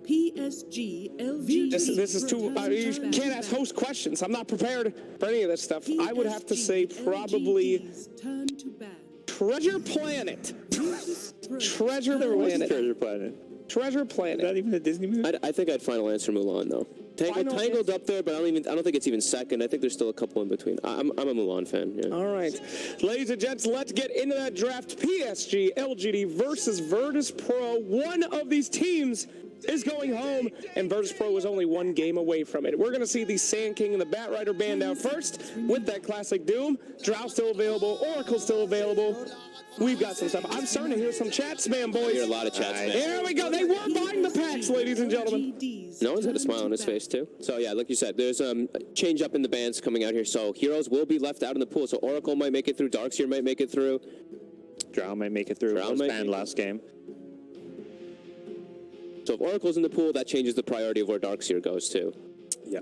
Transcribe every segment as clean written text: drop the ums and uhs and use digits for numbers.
PSG, LG. This is too. You can't ask host questions. I'm not prepared for any of this stuff. I would have to say probably Treasure Planet. Treasure Planet. Treasure Planet. Treasure Planet. Is that even a Disney movie? I think I'd final answer Mulan though. Tangled up there, but I don't think it's even second. I think there's still a couple in between. I'm a Mulan fan. Yeah. All right, ladies and gents, let's get into that draft. PSG, LGD versus Virtus Pro. One of these teams is going home, and Virtus Pro is only one game away from it. We're going to see the Sand King and the Bat Rider band out first with that classic Doom. Drow still available. Oracle still available. We've got some stuff. I'm starting to hear some chat spam, boys. I hear a lot of chat spam. There we go. They were buying the packs, ladies and gentlemen. No one's had a smile on his face, too. So, yeah, like you said, there's a change up in the bands coming out here. So, heroes will be left out in the pool. So, Oracle might make it through. Darkseer might make it through. Drow might make it through. Drow was might banned last game. So, if Oracle's in the pool, that changes the priority of where Darkseer goes, too. Yeah.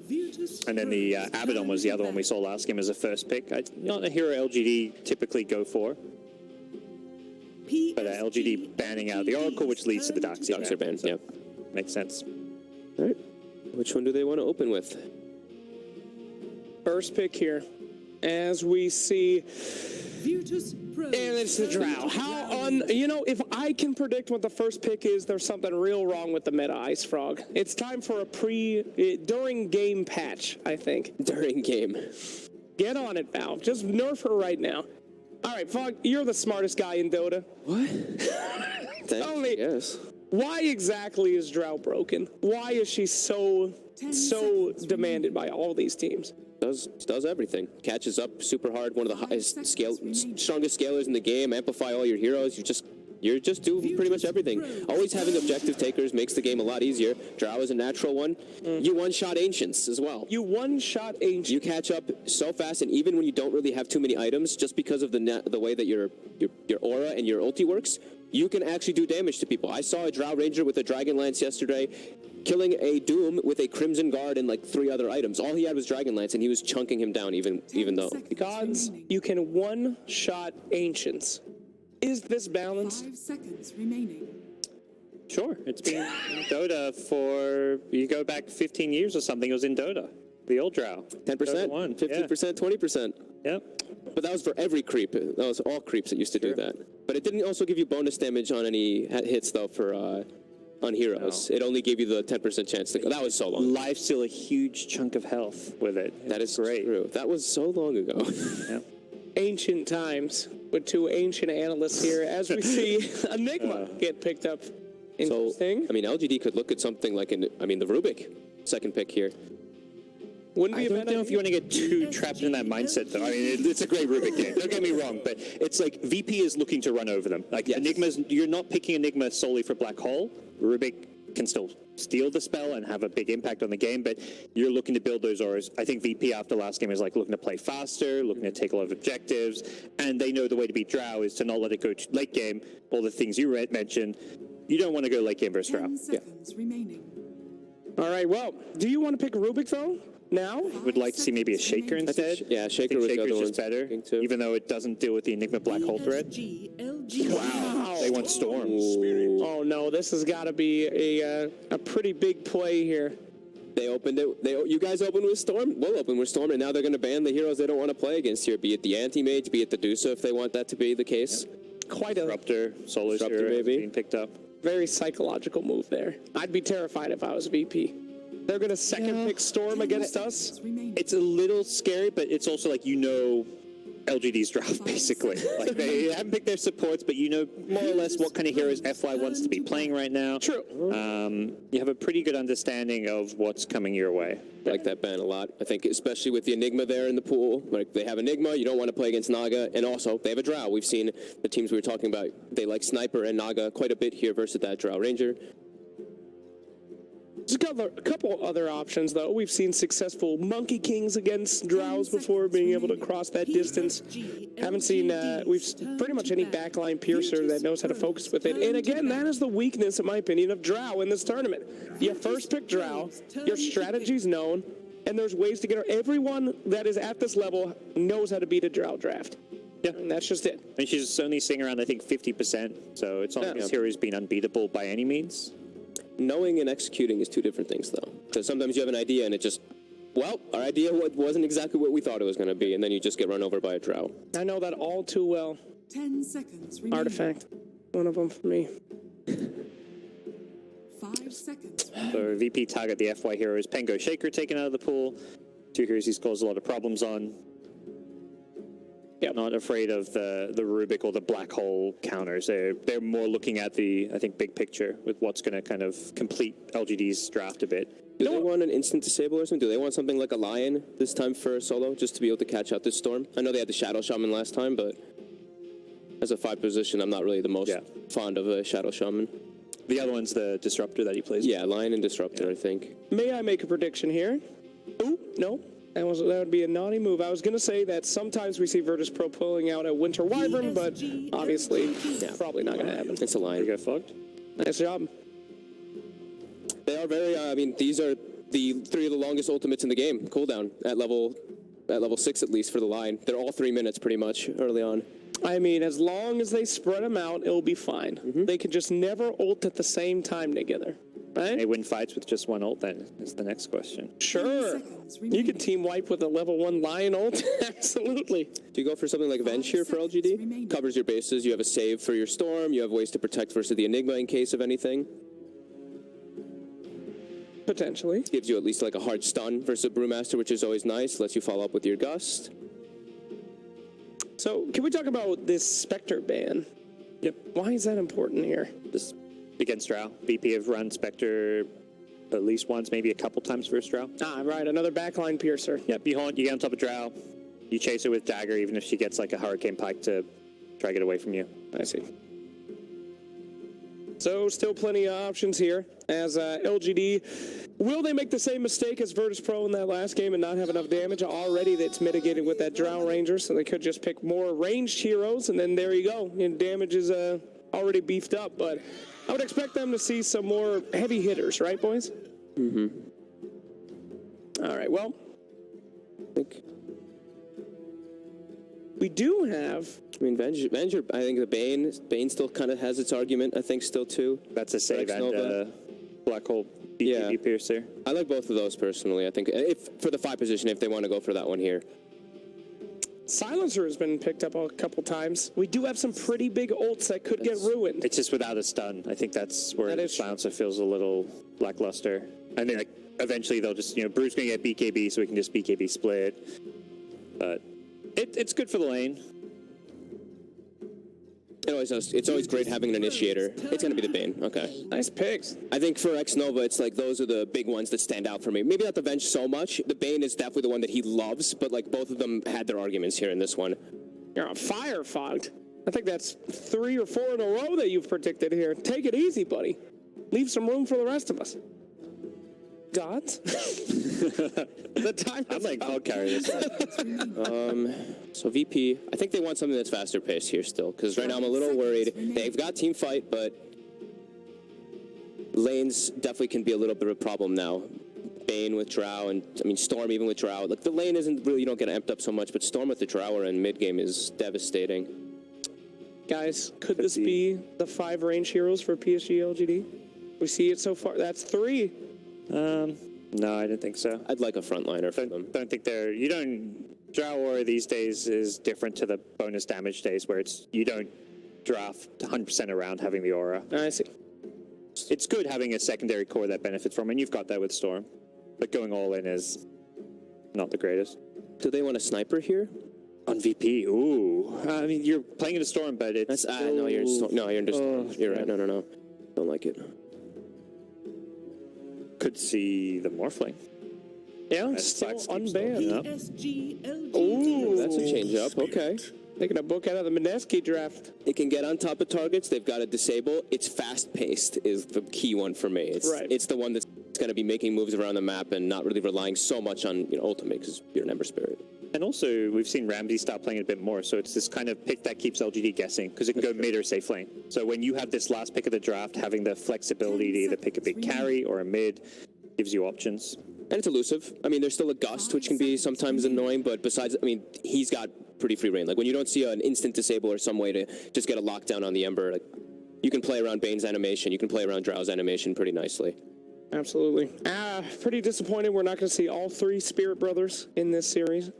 And then the Abaddon was the other one we saw last game as a first pick. Not a hero LGD typically go for. But LGD banning out the Oracle, which leads to the Darkseer ban. So, yeah. Makes sense. All right. Which one do they want to open with? First pick here, as we see, and it's the Drow. If I can predict what the first pick is, there's something real wrong with the meta, Ice Frog. It's time for a during game patch, I think. During game. Get on it, Valve. Just nerf her right now. All right, Frog, you're the smartest guy in Dota. What? Tell me, yes. Why exactly is Drow broken? Why is she so demanded by all these teams? Does everything. Catches up super hard. One of the strongest scalers in the game. Amplify all your heroes. You just do pretty much everything. Always having objective takers makes the game a lot easier. Drow is a natural one. You one-shot Ancients as well. You one-shot Ancients. You catch up so fast, and even when you don't really have too many items, just because of the way that your aura and your ulti works, you can actually do damage to people. I saw a Drow Ranger with a Dragon Lance yesterday, killing a Doom with a Crimson Guard and like 3 other items. All he had was Dragon Lance, and he was chunking him down even though. Gods, you can one-shot Ancients. Is this balanced? 5 seconds remaining. Sure. It's been in Dota for, you go back 15 years or something, it was in Dota. The old Drow. 10%, 15%, 20%. Yep. But that was for every creep. That was all creeps that used to do that. But it didn't also give you bonus damage on any hits, though, for on heroes. No. It only gave you the 10% chance to go. That was so long. Life's still a huge chunk of health with it. That is great. True. That was so long ago. Yeah. Ancient times with 2 ancient analysts here as we see Enigma get picked up. Interesting. So, LGD could look at something like the Rubik second pick here. Wouldn't be I don't know if you want to get too trapped in that mindset, though. I mean, it's a great Rubik game. Don't get me wrong, but it's like VP is looking to run over them. Like Enigma's, you're not picking Enigma solely for Black Hole. Rubik can still steal the spell and have a big impact on the game, but you're looking to build those auras. I think VP after last game is like looking to play faster, looking to take a lot of objectives, and they know the way to beat Drow is to not let it go to late game. All the things you mentioned, you don't want to go late game versus Drow. 10 seconds remaining. All right, well, do you want to pick Rubik, though? Now? Would like to see maybe a Shaker instead. Yeah, Shaker was the other just better, even though it doesn't deal with the Enigma Black Hole threat. Wow. They want Storm. Oh, no, this has got to be a pretty big play here. They opened it. You guys opened with Storm? We'll open with Storm, and now they're going to ban the heroes they don't want to play against here, be it the Anti-Mage, be it the Dusa, if they want that to be the case. Yep. Quite a Disruptor, Solar maybe being picked up. Very psychological move there. I'd be terrified if I was VP. They're going to second pick Storm against us. It's a little scary, but it's also like, LGD's draft, basically. Like, they haven't picked their supports, but more or less what kind of heroes FY wants to be playing right now. True. You have a pretty good understanding of what's coming your way. I like that ban a lot. I think especially with the Enigma there in the pool. Like, they have Enigma, you don't want to play against Naga, and also they have a Drow. We've seen the teams we were talking about, they like Sniper and Naga quite a bit here versus that Drow Ranger. There's a couple other options, though. We've seen successful Monkey Kings against Drows before, being able to cross that distance. Haven't seen pretty much any backline piercer that knows how to focus with it. And again, that is the weakness, in my opinion, of Drow in this tournament. You first pick Drow, your strategy's known, and there's ways to get her. Everyone that is at this level knows how to beat a Drow draft. Yeah. And that's just it. And she's only seeing around, I think, 50%. So it's not like this hero's been unbeatable by any means. Knowing and executing is two different things, though. Because sometimes you have an idea and it just, well, our idea wasn't exactly what we thought it was going to be, and then you just get run over by a drow. I know that all too well. 10 seconds remaining. Artifact. One of them for me. 5 seconds So VP target the FY heroes. Pengo Shaker taken out of the pool. Two heroes he's caused a lot of problems on. Yep. Not afraid of the Rubik or the black hole counters. They're more looking at the, I think, big picture with what's going to kind of complete LGD's draft a bit. Do they want an instant disable or something? Do they want something like a lion this time for solo, just to be able to catch out this storm? I know they had the Shadow Shaman last time, but as a 5 position, I'm not really the most fond of a Shadow Shaman. The other one's the Disruptor that he plays. Yeah, Lion and Disruptor, I think. May I make a prediction here? Ooh, no. That would be a naughty move. I was going to say that sometimes we see Virtus Pro pulling out a Winter Wyvern, but obviously, probably not going to happen. It's a Lion. You got fucked. Nice job. They are very, I mean, these are the 3 of the longest ultimates in the game, cooldown, at level 6 at least for the Lion. They're all 3 minutes pretty much early on. I mean, as long as they spread them out, it'll be fine. They can just never ult at the same time together, right? They win fights with just one ult then, is the next question. Sure. You can team wipe with a level 1 Lion ult. Absolutely. Do you go for something like Venge here for LGD? Covers your bases, you have a save for your Storm, you have ways to protect versus the Enigma in case of anything. Potentially. Gives you at least like a hard stun versus a Brewmaster, which is always nice. Lets you follow up with your Gust. So, can we talk about this Spectre ban? Yep. Why is that important here? This against Drow. VP have run Spectre at least once, maybe a couple times versus Drow. Ah, right. Another backline piercer. Yep, you haunt, you get on top of Drow, you chase her with Dagger, even if she gets like a Hurricane Pike to try to get away from you. I see. So, still plenty of options here as LGD. Will they make the same mistake as Virtus Pro in that last game and not have enough damage? Already that's mitigated with that Drow Ranger, so they could just pick more ranged heroes, and then there you go. And damage is already beefed up, but I would expect them to see some more heavy hitters, right, boys? Mm-hmm. All right, well, I think we do have... I mean, Venge, I think the Bane still kind of has its argument, I think, still, too. That's a save and Nova. Black Hole BKB Piercer. I like both of those, personally. I think, if for the 5 position, if they want to go for that one here. Silencer has been picked up a couple times. We do have some pretty big ults that could get ruined. It's just without a stun. I think that's where the Silencer feels a little lackluster. And then like, eventually they'll just, Bruce going to get BKB so we can just BKB split. But it's good for the lane. It always does. It's always great having an initiator. It's going to be the Bane. Okay. Nice picks. I think for X-Nova, it's like those are the big ones that stand out for me. Maybe not the Venge so much. The Bane is definitely the one that he loves, but like both of them had their arguments here in this one. You're on fire, Fogged. I think that's 3 or 4 in a row that you've predicted here. Take it easy, buddy. Leave some room for the rest of us. Gods? The time I'm like Cloud Carrier this time. So VP, I think they want something that's faster paced here still, because right now I'm a little worried. They've got team fight, but lanes definitely can be a little bit of a problem now. Bane with Drow, and I mean Storm even with Drow. Like the lane isn't really, you don't get amped up so much, but Storm with the Drow in mid game is devastating. Guys, could this be the 5 range heroes for PSG LGD? We see it so far. That's 3. No, I didn't think so. I'd like a frontliner for them. Don't think Drow Aura these days is different to the bonus damage days where you don't draft 100% around having the Aura. I see. It's good having a secondary core that benefits from, and you've got that with Storm. But going all in is not the greatest. Do they want a sniper here? On VP, ooh. I mean, you're playing in a Storm, but it's... no, you're in Storm. No, you're in Storm. You're right. No. Don't like it. Could see the Morphling. Yeah, That's still unbanned. unbanned. PSG LGD. Ooh, That's a change up. Okay. Taking a book out of the Mineski draft. It can get on top of targets. They've got to disable. It's fast-paced is the key one for me. It's the one that's going to be making moves around the map and not really relying so much on ultimate because you're an Ember Spirit. And also, we've seen Ramsey start playing it a bit more, so it's this kind of pick that keeps LGD guessing, because it can go mid or safe lane. So when you have this last pick of the draft, having the flexibility to either pick a big carry or a mid gives you options. And it's elusive. I mean, there's still a Gust, which can be sometimes annoying, but besides, I mean, he's got pretty free reign. Like when you don't see an instant disable or some way to just get a lockdown on the Ember, like you can play around Bane's animation, you can play around Drow's animation pretty nicely. Absolutely. Pretty disappointed we're not going to see all 3 Spirit Brothers in this series.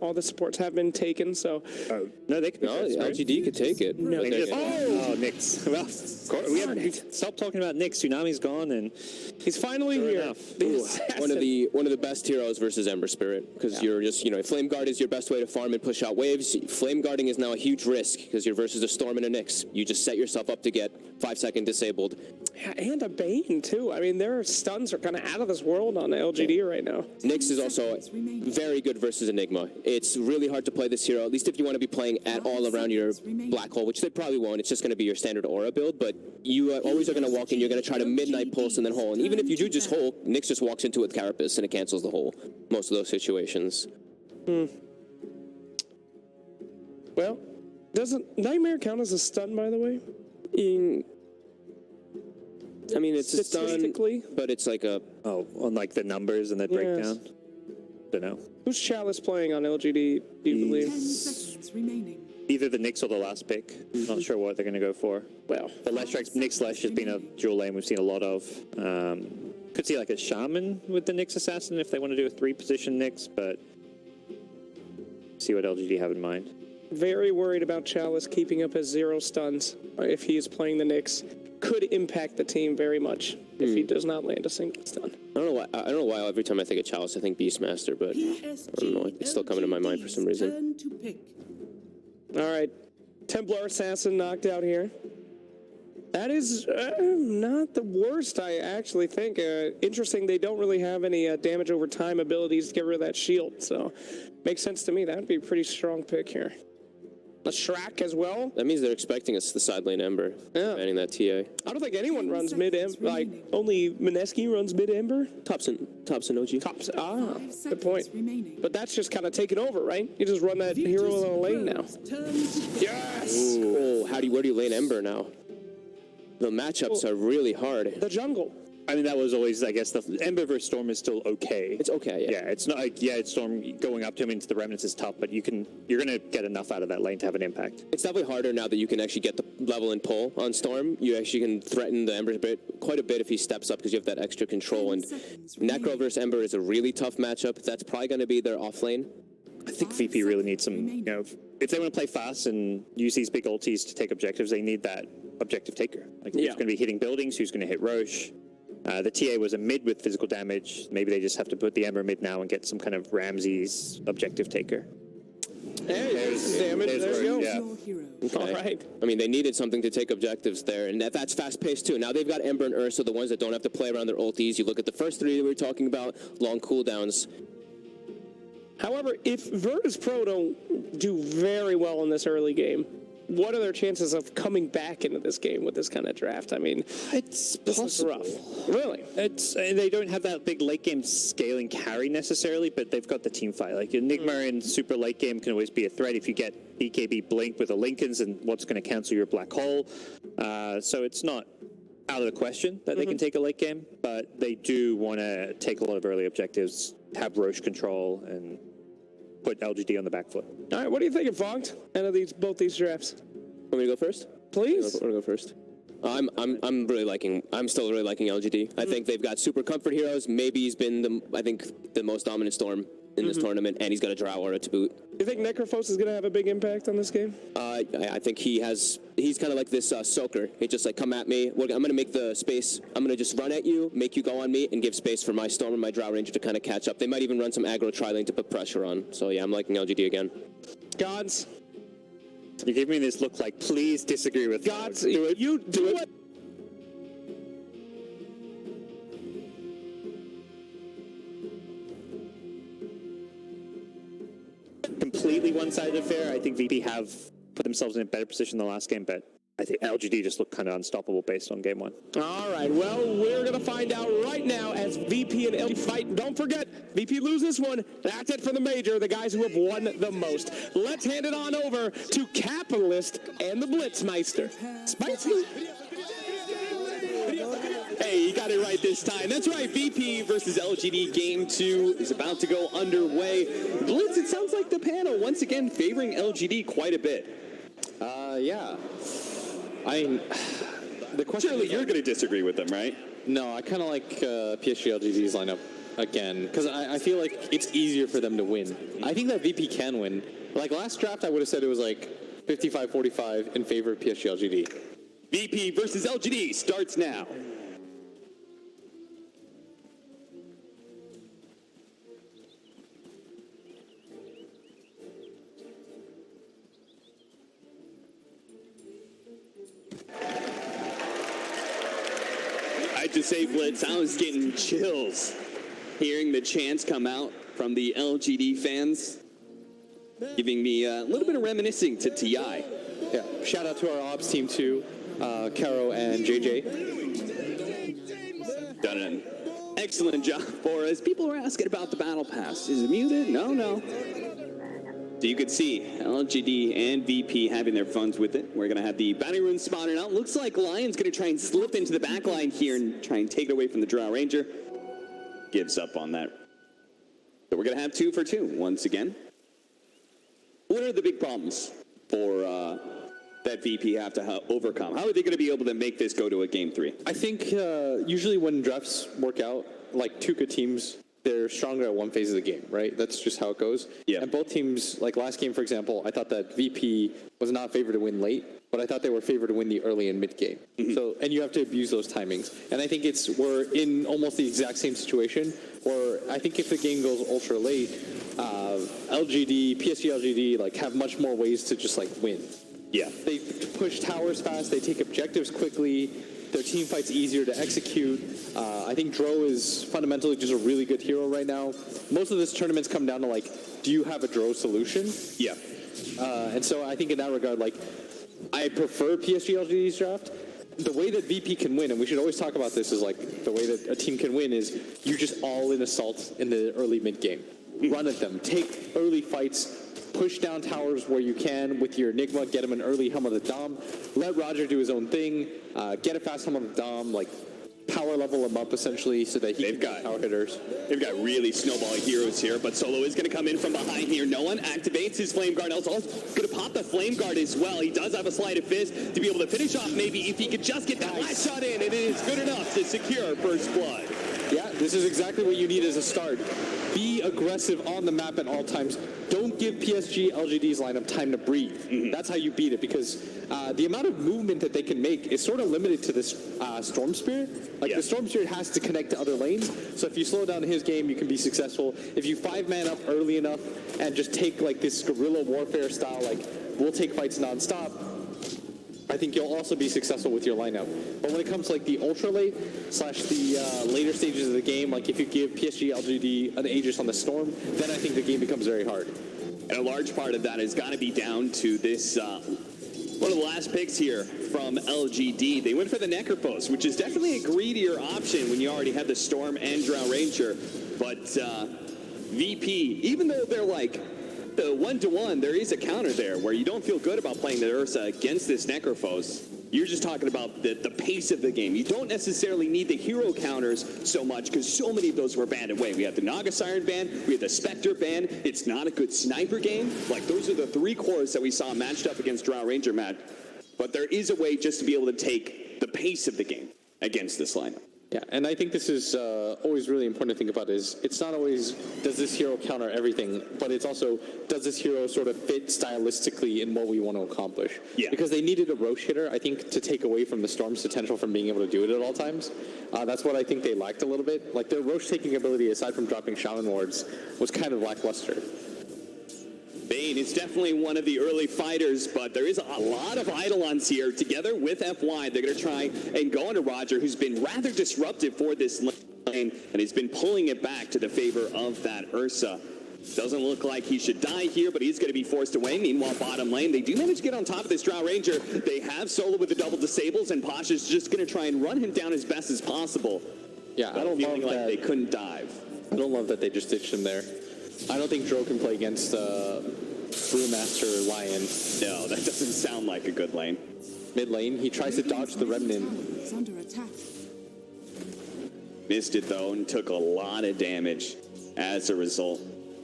All the supports have been taken, so... No, they could be No, first, right? LGD could take it. No. They'll take it. Oh, Nyx. Well, of course, we haven't stopped talking about Nyx. Tsunami's gone, and He's finally Fair here. enough. The Ooh, assassin. One of the best heroes versus Ember Spirit, because you're just, Flame Guard is your best way to farm and push out waves. Flame Guarding is now a huge risk, because you're versus a Storm and a Nyx. You just set yourself up to get 5-second disabled. And a Bane, too. I mean, their stuns are kind of out of this world on the LGD right now. Nyx is also very good versus Enigma. It's really hard to play this hero, at least if you want to be playing at all around your black hole, which they probably won't. It's just going to be your standard aura build, but you always are going to walk in, you're going to try to midnight pulse and then hole. And even if you do just hole, Nyx just walks into it with Carapace and it cancels the hole. Most of those situations. Well, doesn't Nightmare count as a stun, by the way? I mean, it's a stun, Statistically? but it's like a... on like the numbers and the breakdown. Don't know. Who's Chalice playing on LGD, do you 10 believe? seconds remaining. Either the Nyx or the last pick. Not sure what they're going to go for. Well, The Nyx Lesh has been a dual lane we've seen a lot of. Could see like a Shaman with the Nyx Assassin if they want to do a 3-position Nyx, but see what LGD have in mind. very worried about Chalice keeping up his 0 stuns if he is playing the Nyx. Could impact the team very much if he does not land a single stun. I don't know why every time I think of Chalice, I think Beastmaster, but I don't know. It's still coming to my mind for some reason. Turn to pick. All right, Templar Assassin knocked out here. That is not the worst, I actually think. Interesting, they don't really have any damage over time abilities to get rid of that shield, so makes sense to me. That would be a pretty strong pick here. A Shrek as well. That means they're expecting us the side lane Ember, banning that TA. I don't think anyone runs mid-Ember. Like, only Mineski runs mid-Ember. Tops and OG. Tops. 5 Good point. seconds remaining. But that's just kind of taken over, right? You just run that hero in a lane now. Turn to Yes! Oh, where do you lane Ember now? The matchups are really hard. The jungle. I mean, that was always, I guess, the Ember versus Storm is still okay. It's okay, yeah. Yeah, it's not like, it's Storm going up to him into the Remnants is tough, but you're going to get enough out of that lane to have an impact. It's definitely harder now that you can actually get the level and pull on Storm. You actually can threaten the Ember quite a bit if he steps up because you have that extra control. And 10 seconds Necro remaining. versus Ember is a really tough matchup. That's probably going to be their off lane. I think VP really needs some, if they want to play fast and use these big ultis to take objectives, they need that objective taker. Like, who's going to be hitting buildings, who's going to hit Roche. The TA was a mid with physical damage. Maybe they just have to put the Ember mid now and get some kind of Ramses objective taker. There's damage. there's There you go. Roche, yeah. your hero. All right. I mean, they needed something to take objectives there, and that's fast-paced too. Now they've got Ember and Ursa, the ones that don't have to play around their ultis. You look at the first 3 that we were talking about, long cooldowns. However, if Virtus Pro don't do very well in this early game, what are their chances of coming back into this game with this kind of draft? I mean, It's this is rough. Really? It's they don't have that big late game scaling carry necessarily, but they've got the team fight. Like Enigma in super late game can always be a threat if you get BKB Blink with the Lincolns and what's going to cancel your black hole. So it's not out of the question that they can take a late game, but they do want to take a lot of early objectives, have Roche control, and put LGD on the back foot. All right, what do you think of Vogt out of both these drafts? Want me to go first? Please. I want to go first. I'm still really liking LGD. I think they've got super comfort heroes. Maybe he's been the most dominant Storm in this tournament, and he's got a Drow aura to boot. You think Necrophos is going to have a big impact on this game? I think he's kind of like this soaker. He just like, come at me. I'm going to make the space. I'm going to just run at you, make you go on me, and give space for my Storm and my Drow Ranger to kind of catch up. They might even run some aggro tri-lane to put pressure on. So yeah, I'm liking LGD again. Gods. You give me this look like, please disagree with Gods. Vogt. Do it. You do it. Completely one-sided affair. I think VP have put themselves in a better position than the last game, but I think LGD just looked kind of unstoppable based on game 1. All right, well, we're going to find out right now as VP and LG fight. Don't forget, VP lose this one. That's it for the major, the guys who have won the most. Let's hand it on over to Capitalist and the Blitzmeister. Spicy. Hey, you got it right this time. That's right, VP versus LGD Game 2 is about to go underway. Blitz, it sounds like the panel once again favoring LGD quite a bit. Yeah. I mean, the question Surely is, you're going to disagree with them, right? no, I kind of like PSG LGD's lineup again, because I feel like it's easier for them to win. I think that VP can win. Like last draft, I would have said it was like 55-45 in favor of PSG LGD. VP versus LGD starts now. I have to say, Blitz, I was getting chills hearing the chants come out from the LGD fans, giving me a little bit of reminiscing to TI. Yeah. Shout out to our ops team too, Caro and JJ. Done an excellent job for us. People are asking about the battle pass. Is it muted? No. So you could see LGD and VP having their funs with it. We're going to have the bounty rune spawning out. Looks like Lion's going to try and slip into the back line here and try and take it away from the Drow Ranger. Gives up on that. So we're going to have 2 for 2 once again. What are the big problems for that VP have to overcome? How are they going to be able to make this go to a game 3? I think usually when drafts work out, like two good teams, they're stronger at one phase of the game, right? That's just how it goes. Yeah. And both teams, like last game, for example, I thought that VP was not favored to win late, but I thought they were favored to win the early and mid game. So, and you have to abuse those timings. And I think we're in almost the exact same situation where I think if the game goes ultra late, LGD, PSG LGD, like have much more ways to just like win. Yeah. They push towers fast. They take objectives quickly. Their team fight's easier to execute. I think Dro is fundamentally just a really good hero right now. Most of this tournaments come down to like, do you have a Dro solution? Yeah. And so I think in that regard, like, I prefer PSG LGD's draft. The way that VP can win, and we should always talk about this, is like the way that a team can win is you just all in assault in the early mid game. Run at them. Take early fights. Push down towers where you can with your Enigma, get him an early Helm of the Dom, let Roger do his own thing, get a fast Helm of the Dom, like power level him up essentially so that he can get power hitters. They've got really snowball heroes here, but Solo is going to come in from behind here. No one activates his Flame Guard. Also going to pop the Flame Guard as well. He does have a sleight of fist to be able to finish off maybe if he could just get that last shot in, and it is good enough to secure first blood. Yeah, this is exactly what you need as a start. Be aggressive on the map at all times. Don't give PSG LGD's lineup time to breathe. That's how you beat it, because the amount of movement that they can make is sort of limited to this Storm Spirit. Like the Storm Spirit has to connect to other lanes, so if you slow down his game, you can be successful. If you 5-man up early enough and just take like this guerrilla warfare style, like we'll take fights non-stop, I think you'll also be successful with your lineup. But when it comes to like the ultra late / the later stages of the game, like if you give PSG LGD an Aegis on the Storm, then I think the game becomes very hard. And a large part of that has got to be down to this, one of the last picks here from LGD. They went for the Necrophos, which is definitely a greedier option when you already have the Storm and Drow Ranger. But VP, even though they're like the 1-to-1, there is a counter there where you don't feel good about playing the Ursa against this Necrophos. You're just talking about the pace of the game. You don't necessarily need the hero counters so much because so many of those were banned away. We have the Naga Siren ban, we have the Spectre ban. It's not a good sniper game. Like, those are the 3 cores that we saw matched up against Drow Ranger, Matt. But there is a way just to be able to take the pace of the game against this lineup. Yeah, and I think this is always really important to think about is it's not always does this hero counter everything, but it's also does this hero sort of fit stylistically in what we want to accomplish. Yeah. Because they needed a Roche hitter, I think, to take away from the Storm's potential from being able to do it at all times. That's what I think they lacked a little bit. Like their Roche taking ability, aside from dropping Shaman Wards, was kind of lackluster. Bane is definitely one of the early fighters, but there is a lot of Eidolons here. Together with FY, they're going to try and go into Roger, who's been rather disruptive for this lane, and he's been pulling it back to the favor of that Ursa. Doesn't look like he should die here, but he's going to be forced away. Meanwhile, bottom lane, they do manage to get on top of this Drow Ranger. They have Solo with the double disables, and Pasha's just going to try and run him down as best as possible. Yeah, I don't feeling love like that. they couldn't dive. I don't love that they just ditched him there. I don't think Dro can play against Brewmaster Lion. No, that doesn't sound like a good lane. Mid lane, he tries to dodge the Remnant. It's under attack. Missed it though and took a lot of damage as a result.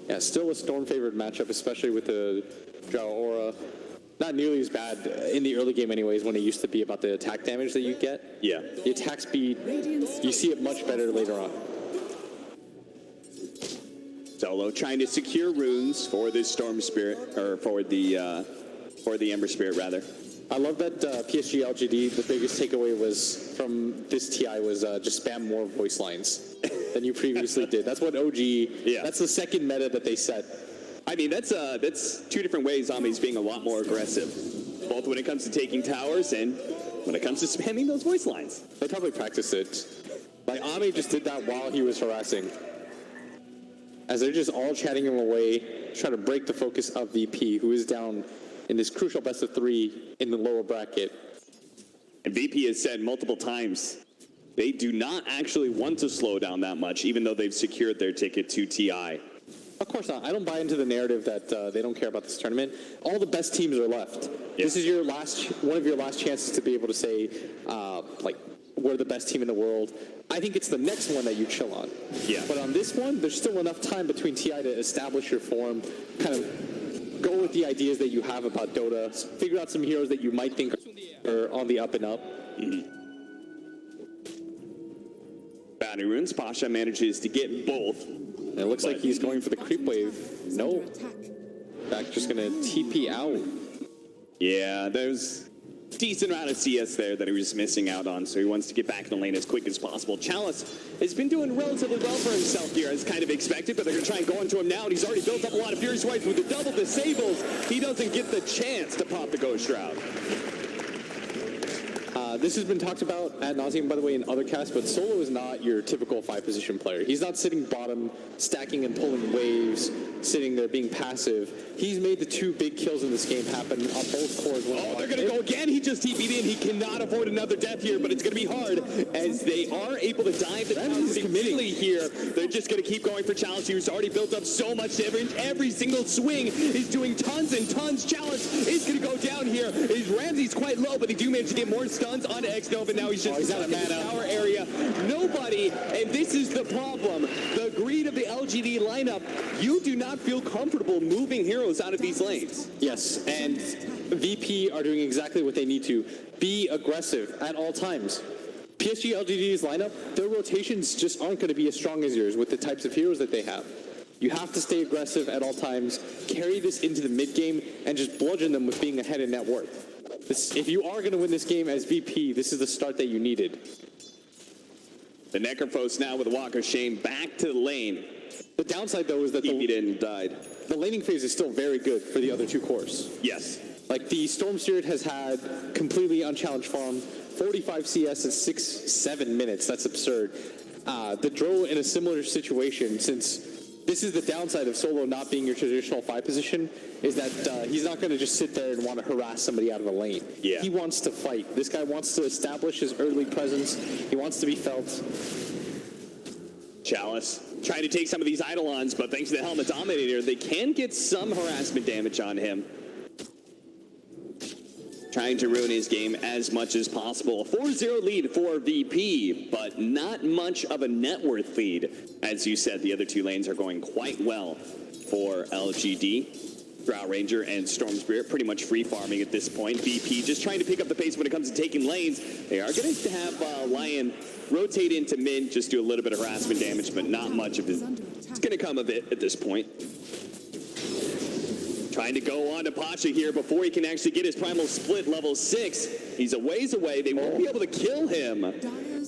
Yeah, still a Storm favored matchup, especially with the Drow Aura. Not nearly as bad in the early game anyways when it used to be about the attack damage that you get. Yeah. The attack speed, you see it much better later on. Solo trying to secure runes for this Storm Spirit, or for the Ember Spirit rather. I love that PSG LGD, the biggest takeaway was from this TI was just spam more voice lines than you previously did. That's what OG, that's the second meta that they set. I mean, that's two different ways Zombies being a lot more aggressive, both when it comes to taking towers and when it comes to spamming those voice lines. They probably practiced it. Like, Ame just did that while he was harassing. As they're just all chatting him away, trying to break the focus of VP, who is down in this crucial best of 3 in the lower bracket. And VP has said multiple times, they do not actually want to slow down that much, even though they've secured their ticket to TI. Of course not. I don't buy into the narrative that they don't care about this tournament. All the best teams are left. Yeah. This is your one of your last chances to be able to say, like, we're the best team in the world. I think it's the next one that you chill on. Yeah. But on this one, there's still enough time between TI to establish your form, kind of go with the ideas that you have about Dota, figure out some heroes that you might think are on the up and up. Bounty runes, Pasha manages to get both. And it looks like he's going for the creep wave. No. Back just going to TP out. Yeah, there's a decent amount of CS there that he was missing out on, so he wants to get back in the lane as quick as possible. Chalice has been doing relatively well for himself here, as kind of expected, but they're going to try and go into him now, and he's already built up a lot of Fury Swipes with the double disables. He doesn't get the chance to pop the Ghost Shroud. This has been talked about ad nauseum, by the way, in other casts, but Solo is not your typical 5-position player. He's not sitting bottom, stacking and pulling waves, sitting there being passive. He's made the 2 big kills in this game happen on both cores. Oh, they're going to go again. He just TP'd in. He cannot afford another death here, but it's going to be hard as they are able to dive the Chalice immediately here. They're just going to keep going for Chalice, who's already built up so much damage. Every single swing is doing tons and tons. Chalice is going to go down here. Ramsey's quite low, but they do manage to get more stuns on X-Nova. Now he's just out of mana. Tower area. Nobody, and this is the problem. The greed of the LGD lineup. You do not feel comfortable moving heroes out of these lanes. Yes, and VP are doing exactly what they need to. Be aggressive at all times. PSG LGD's lineup, their rotations just aren't going to be as strong as yours with the types of heroes that they have. You have to stay aggressive at all times, carry this into the mid game, and just bludgeon them with being ahead in net worth. If you are going to win this game as VP, this is the start that you needed. The Necrophos now with a Walk of Shame back to the lane. The downside, though, is that the laning phase is still very good for the other 2 cores. Yes. Like, the Storm Spirit has had completely unchallenged farm, 45 CS in 6-7 minutes. That's absurd. The Drow in a similar situation, since this is the downside of Solo not being your traditional 5 position, is that he's not going to just sit there and want to harass somebody out of the lane. Yeah. He wants to fight. This guy wants to establish his early presence. He wants to be felt. Chalice trying to take some of these Eidolons, but thanks to the Helmet Dominator, they can get some harassment damage on him. Trying to ruin his game as much as possible. 4-0 lead for VP, but not much of a net worth lead. As you said, the other 2 lanes are going quite well for LGD. Drow Ranger and Storm Spirit pretty much free farming at this point. VP just trying to pick up the pace when it comes to taking lanes. They are going to have Lion rotate into mid, just do a little bit of harassment damage, but not much of it. It's going to come of it at this point. Trying to go on to Pasha here before he can actually get his primal split level 6. He's a ways away. They won't be able to kill him,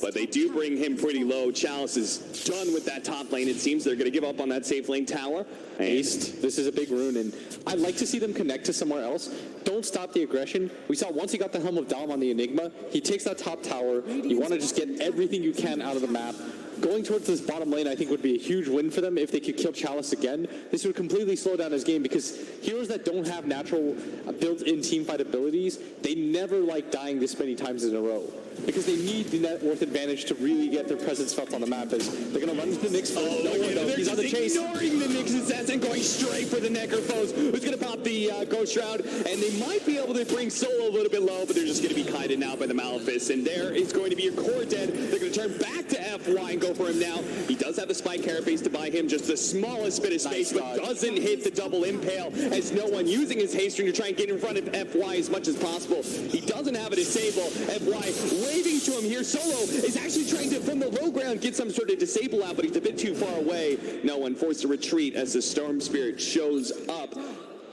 but they do bring him pretty low. Chalice is done with that top lane. It seems they're going to give up on that safe lane tower. East, this is a big rune, and I'd like to see them connect to somewhere else. Don't stop the aggression. We saw once he got the Helm of Dom on the Enigma, he takes that top tower. You want to just get everything you can out of the map. Going towards this bottom lane, I think, would be a huge win for them if they could kill Chalice again. This would completely slow down his game because heroes that don't have natural built-in teamfight abilities, they never like dying this many times in a row. Because they need the net worth advantage to really get their presence felt on the map. As they're going to run into the Nyx first. He's on the chase. Ignoring the Nyx assassin, going straight for the Necrophos, who's going to pop the Ghost Shroud, and they might be able to bring Solo a little bit low, but they're just going to be kited now by the Malefice, and there is going to be your core dead. They're going to turn back to FY and go go for him now. He does have the spike carapace to buy him just the smallest bit of space, but doesn't hit the double impale as no one using his haste ring to try and get in front of FY as much as possible. He doesn't have a disable. FY waving to him here. Solo is actually trying to, from the low ground, get some sort of disable out, but he's a bit too far away. No one forced to retreat as the Storm Spirit shows up.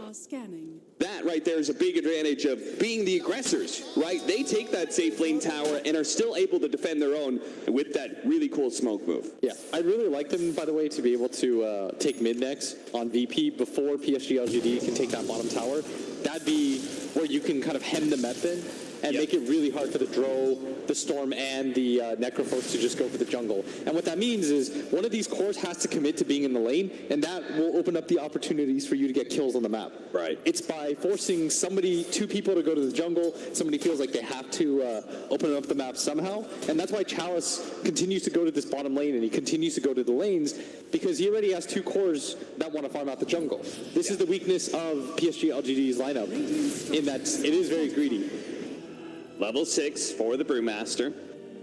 Are scanning. That right there is a big advantage of being the aggressors, right? They take that safe lane tower and are still able to defend their own with that really cool smoke move. Yeah, I'd really like them, by the way, to be able to take mid next on VP before PSG LGD can take that bottom tower. That'd be where you can kind of hem the map in and make it really hard for the Dro, the Storm, and the Necrophos to just go for the jungle. And what that means is one of these cores has to commit to being in the lane, and that will open up the opportunities for you to get kills on the map. Right. It's by forcing two people to go to the jungle. Somebody feels like they have to open up the map somehow, and that's why Chalice continues to go to this bottom lane, and he continues to go to the lanes, because he already has 2 cores that want to farm out the jungle. This is the weakness of PSG LGD's lineup, in that it is very greedy. Level 6 for the Brewmaster.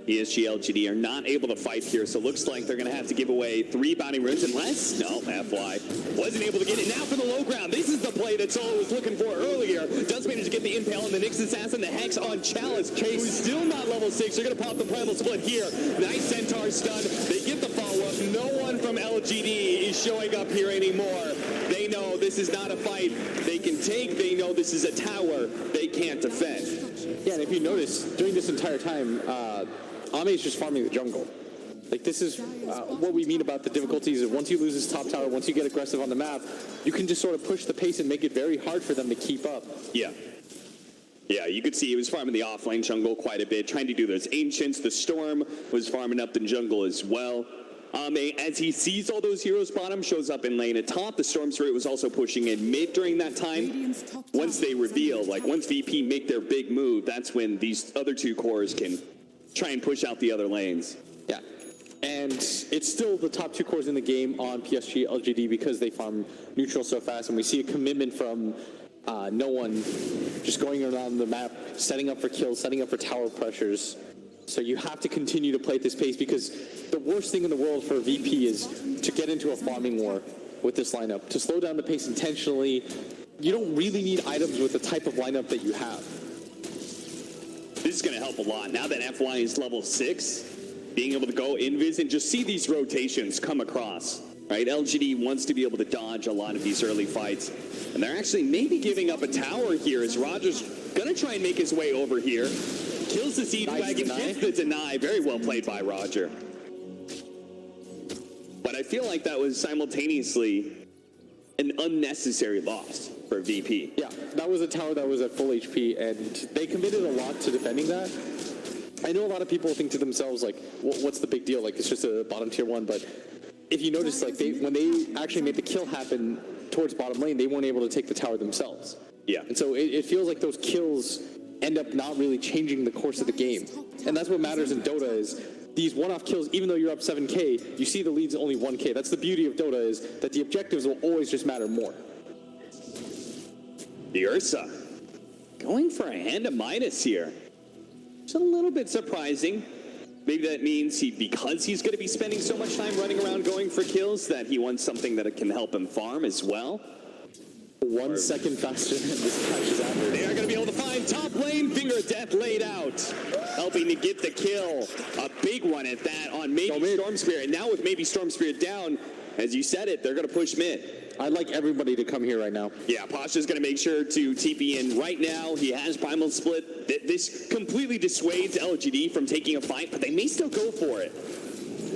PSG LGD are not able to fight here, so looks like they're going to have to give away 3 bounty runes unless... No, FY wasn't able to get it. Now for the low ground. This is the play that Solo was looking for earlier. Does manage to get the Impale on the Nyx Assassin, the Hex on Chalice. Who's still not level 6. They're going to pop the Primal Split here. Nice Centaur stun. They get the follow-up. No one from LGD is showing up here anymore. They know this is not a fight they can take. They know this is a tower they can't defend. Yeah, and if you notice, during this entire time, Ame's just farming the jungle. Like, this is what we mean about the difficulties of once you lose this top tower, once you get aggressive on the map, you can just sort of push the pace and make it very hard for them to keep up. Yeah. Yeah, you could see he was farming the offlane jungle quite a bit, trying to do those Ancients. The Storm was farming up the jungle as well. As he sees all those heroes bottom, shows up in lane at top. The Storm Spirit was also pushing in mid during that time. Once they reveal, like once VP make their big move, that's when these other 2 cores can try and push out the other lanes. Yeah. And it's still the top 2 cores in the game on PSG LGD because they farm neutral so fast, and we see a commitment from no one just going around the map, setting up for kills, setting up for tower pressures. So you have to continue to play at this pace, because the worst thing in the world for VP is to get into a farming war with this lineup. To slow down the pace intentionally, you don't really need items with the type of lineup that you have. This is going to help a lot. Now that FY is level 6, being able to go invis and just see these rotations come across. Right? LGD wants to be able to dodge a lot of these early fights. And they're actually maybe giving up a tower here as Roger's going to try and make his way over here. Kills the Seed Wagon, gets the deny. Very well played by Roger. But I feel like that was simultaneously an unnecessary loss for VP. Yeah, that was a tower that was at full HP, and they committed a lot to defending that. I know a lot of people think to themselves, like, what's the big deal? Like, it's just a bottom tier 1, but if you notice, like, when they actually made the kill happen towards bottom lane, they weren't able to take the tower themselves. Yeah. And so it feels like those kills end up not really changing the course of the game. And that's what matters in Dota is these one-off kills, even though you're up 7k, you see the lead's only 1k. That's the beauty of Dota, is that the objectives will always just matter more. The Ursa going for a hand of Midas here. It's a little bit surprising. Maybe that means because he's going to be spending so much time running around going for kills, that he wants something that can help him farm as well. 1 second faster than this catch is average. They are going to be able to find top lane. Finger of Death laid out, helping to get the kill. A big one at that on maybe Storm Spirit. Now with maybe Storm Spirit down, as you said it, they're going to push mid. I'd like everybody to come here right now. Yeah, Pasha's going to make sure to TP in right now. He has Primal Split. This completely dissuades LGD from taking a fight, but they may still go for it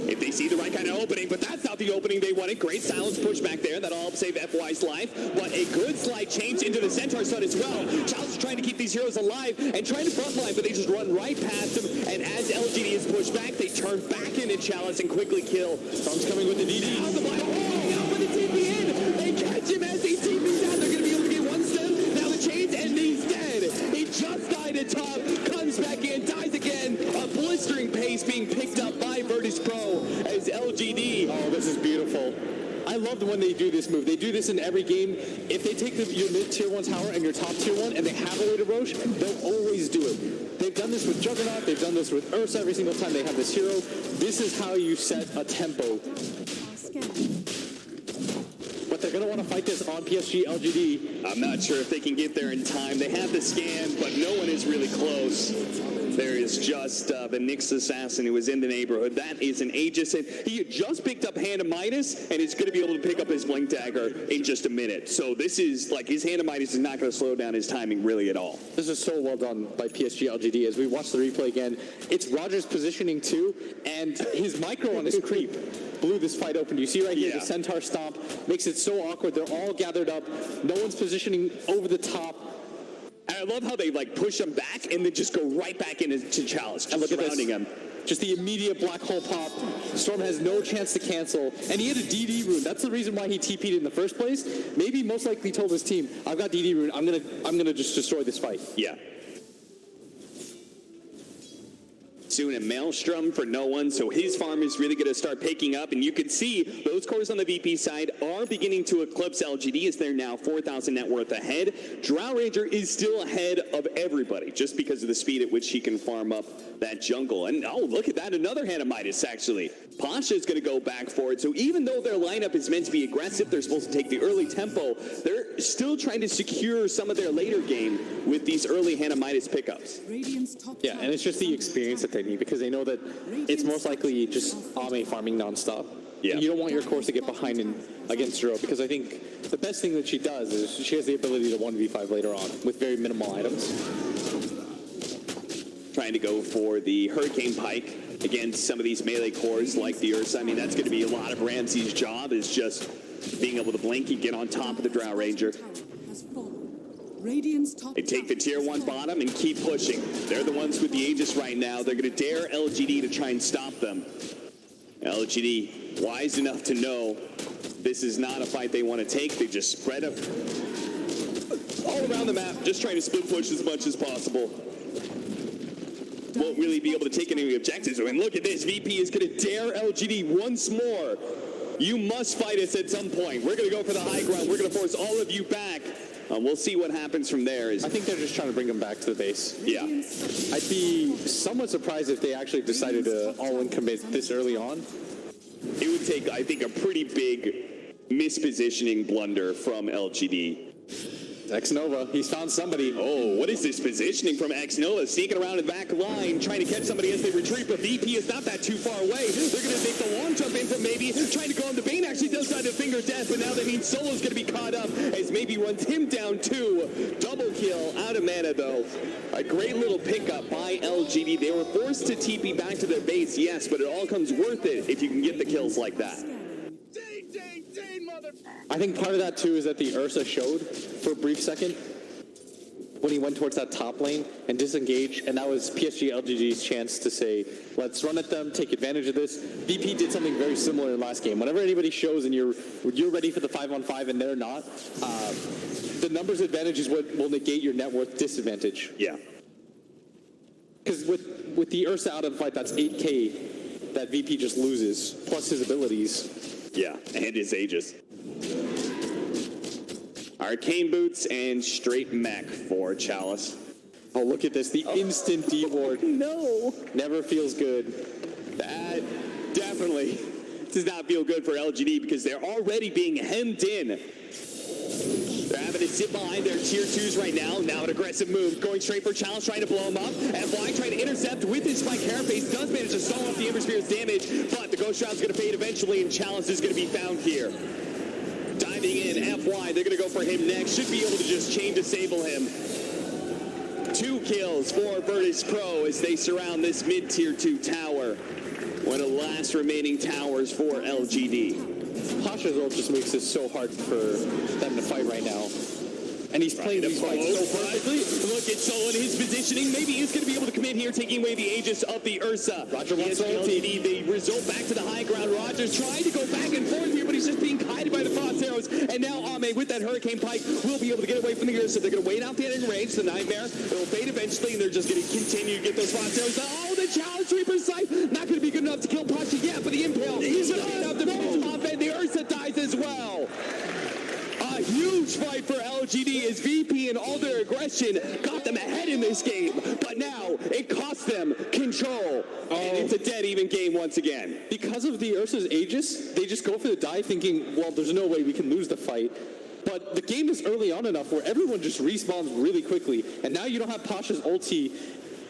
if they see the right kind of opening, but that's not the opening they wanted. Great silence push back there. That'll help save FY's life, but a good slight change into the Centaur stun as well. Chalice is trying to keep these heroes alive and trying to frontline, but they just run right past him, and as LGD is pushed back, they turn back into Chalice and quickly kill. Storm's coming with the DD. Out the blind. Oh, out with the TP in. They catch him as he TP's out. They're going to be able to get one stun. Now the chains, and he's dead. He just died at top, comes back in, dies again. A blistering pace being picked up by Virtus Pro as LGD. Oh, this is beautiful. I love when they do this move. They do this in every game. If they take your mid tier 1 tower and your top tier 1 and they have a way to Roche, they'll always do it. They've done this with Juggernaut. They've done this with Ursa every single time they have this hero. This is how you set a tempo. But they're going to want to fight this on PSG LGD. I'm not sure if they can get there in time. They have the scan, but no one is really close. There is just the Nyx Assassin who was in the neighborhood. That is an Aegis, and he just picked up Hand of Midas, and is going to be able to pick up his Blink Dagger in just a minute. So this is, like, his Hand of Midas is not going to slow down his timing really at all. This is so well done by PSG LGD. As we watch the replay again, it's Roger's positioning too, and his micro on his creep blew this fight open. You see right here, the Centaur Stomp makes it so awkward. They're all gathered up. No one's positioning over the top. And I love how they, like, push him back and then just go right back into Chalice, just surrounding him. Just the immediate black hole pop. Storm has no chance to cancel. And he had a DD rune. That's the reason why he TP'd in the first place. Maybe most likely told his team, I've got DD rune. I'm gonna just destroy this fight. Yeah. Soon a Maelstrom for no one, so his farm is really going to start picking up, and you can see those cores on the VP side are beginning to eclipse LGD as they're now 4,000 net worth ahead. Drow Ranger is still ahead of everybody just because of the speed at which he can farm up that jungle. And oh, look at that, another Hand of Midas actually. Pasha is going to go back for it, so even though their lineup is meant to be aggressive, they're supposed to take the early tempo, they're still trying to secure some of their later game with these early Hand of Midas pickups. Yeah, and it's just the experience that they need because they know that it's most likely just Ame farming nonstop. Yeah. You don't want your course to get behind against Zero because I think the best thing that she does is she has the ability to 1v5 later on with very minimal items. Trying to go for the Hurricane Pike against some of these melee cores like the Ursa. I mean, that's going to be a lot of Ramsey's job is just being able to blink and get on top of the Drow Ranger. They take the tier 1 bottom and keep pushing. They're the ones with the Aegis right now. They're going to dare LGD to try and stop them. LGD, wise enough to know this is not a fight they want to take. They just spread up all around the map, just trying to split push as much as possible. Won't really be able to take any objectives. And look at this, VP is going to dare LGD once more. You must fight us at some point. We're going to go for the high ground. We're going to force all of you back. We'll see what happens from there. I think they're just trying to bring them back to the base. Yeah. I'd be somewhat surprised if they actually decided to all-in commit this early on. It would take, I think, a pretty big mispositioning blunder from LGD. X-Nova, he's found somebody. Oh, what is this positioning from X-Nova? Sneaking around the back line, trying to catch somebody as they retreat, but VP is not that too far away. They're going to take the long jump in from maybe, trying to go on the Bane, actually does try to finger death, but now that means Solo's going to be caught up as maybe runs him down too. Double kill, out of mana though. A great little pickup by LGD. They were forced to TP back to their base, yes, but it all comes worth it if you can get the kills like that. I think part of that too is that the Ursa showed for a brief second when he went towards that top lane and disengaged, and that was PSG LGD's chance to say, let's run at them, take advantage of this. VP did something very similar in last game. Whenever anybody shows and you're ready for the 5-on-5 and they're not, the numbers advantage is what will negate your net worth disadvantage. Yeah. Because with the Ursa out of the fight, that's 8k that VP just loses, plus his abilities. Yeah, and his Aegis. Arcane Boots and straight mech for Chalice. Oh, look at this. The instant D ward. No. Never feels good. That definitely does not feel good for LGD because they're already being hemmed in. They're having to sit behind their tier 2s right now. Now an aggressive move. Going straight for Chalice, trying to blow him up. FY trying to intercept with his Spike Carapace. Does manage to stall off the Ember Spear's damage, but the Ghost Shroud's going to fade eventually, and Chalice is going to be found here. Diving in, FY, they're going to go for him next. Should be able to just chain disable him. 2 kills for Virtus Pro as they surround this mid-tier 2 tower. One of the last remaining towers for LGD. Pasha's ult just makes it so hard for them to fight right now. And he's playing these fights so perfectly. Look at Solo in his positioning. Maybe he's going to be able to come in here, taking away the Aegis of the Ursa. Roger wants LGD, they result back to the high ground. Roger's trying to go back and forth here, but he's just being kited by the frost arrows. And now Ame, with that Hurricane Pike, will be able to get away from the Ursa. They're going to wait out the ending range. The Nightmare, it'll fade eventually, and they're just going to continue to get those frost arrows. Oh, the Challenge Reaper's sight. Not going to be good enough to kill Pasha yet, but the Impale is enough to finish him off, and the Ursa dies as well. A huge huge fight for LGD as VP and all their aggression got them ahead in this game, but now it cost them control. And it's a dead even game once again. Because of the Ursa's Aegis, they just go for the dive thinking, well, there's no way we can lose the fight. But the game is early on enough where everyone just respawns really quickly, and now you don't have Pasha's ulti.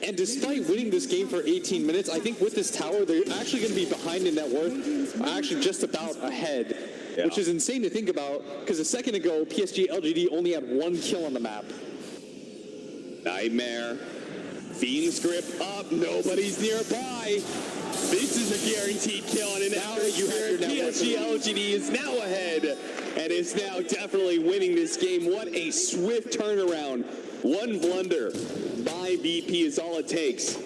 And despite winning this game for 18 minutes, I think with this tower, they're actually going to be behind in net worth, actually just about ahead, which is insane to think about, because a second ago, PSG LGD only had 1 kill on the map. Nightmare. Fiend's grip up. Nobody's nearby. This is a guaranteed kill, and now you have your PSG LGD is now ahead, and is now definitely winning this game. What a swift turnaround. One blunder by VP is all it takes.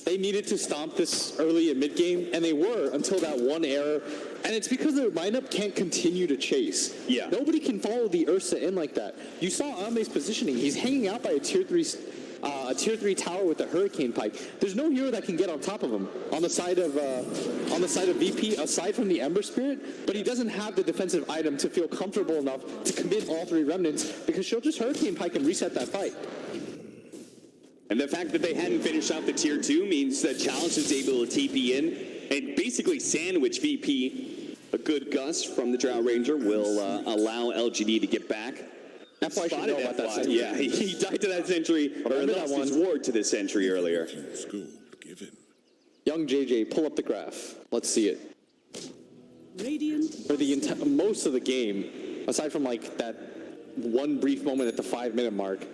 They needed to stomp this early in mid-game, and they were until that one error. And it's because their lineup can't continue to chase. Yeah. Nobody can follow the Ursa in like that. You saw Ame's positioning. He's hanging out by a tier 3 tower with a hurricane pike. There's no hero that can get on top of him on the side of VP, aside from the Ember Spirit. But he doesn't have the defensive item to feel comfortable enough to commit all 3 remnants, because she'll just hurricane pike and reset that fight. And the fact that they hadn't finished off the tier 2 means that Chalice is able to TP in and basically sandwich VP. A good gust from the Drow Ranger will allow LGD to get back. FY should know about that sentry. Yeah, he died to that sentry, or lost his ward to this sentry earlier. Young JJ, pull up the graph. Let's see it. Radiant. For the most of the game, aside from like that one brief moment at the 5-minute mark.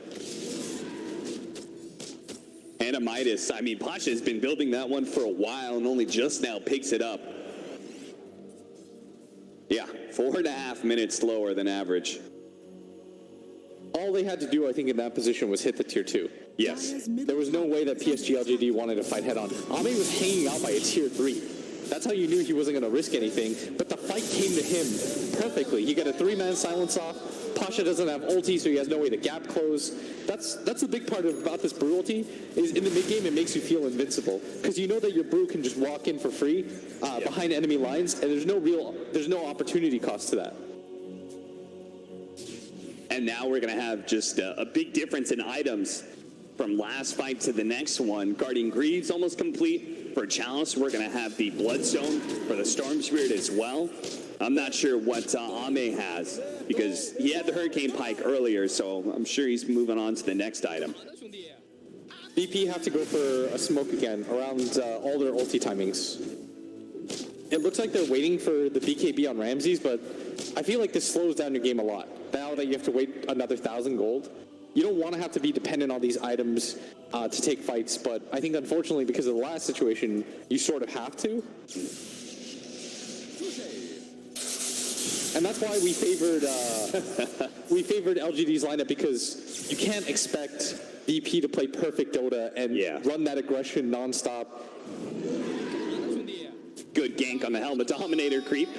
And Midas, I mean, Pasha has been building that one for a while and only just now picks it up. Yeah, 4.5 minutes slower than average. All they had to do, I think, in that position was hit the tier 2. Yes. There was no way that PSG LGD wanted to fight head on. Ame was hanging out by a tier 3. That's how you knew he wasn't going to risk anything. But the fight came to him perfectly. He got a 3-man silence off. Pasha doesn't have ulti, so he has no way to gap close. That's the big part about this brew ulti, is in the mid game it makes you feel invincible, because you know that your brew can just walk in for free behind enemy lines, and there's no opportunity cost to that. And now we're going to have just a big difference in items from last fight to the next one. Guardian Greaves almost complete. For Chalice, we're going to have the Bloodstone for the Storm Spirit as well. I'm not sure what Ame has, because he had the Hurricane Pike earlier, so I'm sure he's moving on to the next item. VP have to go for a smoke again around all their ulti timings. It looks like they're waiting for the BKB on Ramses, but I feel like this slows down your game a lot. Now that you have to wait another 1,000 gold, you don't want to have to be dependent on these items to take fights, but I think unfortunately because of the last situation, you sort of have to. And that's why we favored LGD's lineup, because you can't expect VP to play perfect Dota and run that aggression nonstop. Good gank on the Helmet Dominator creep,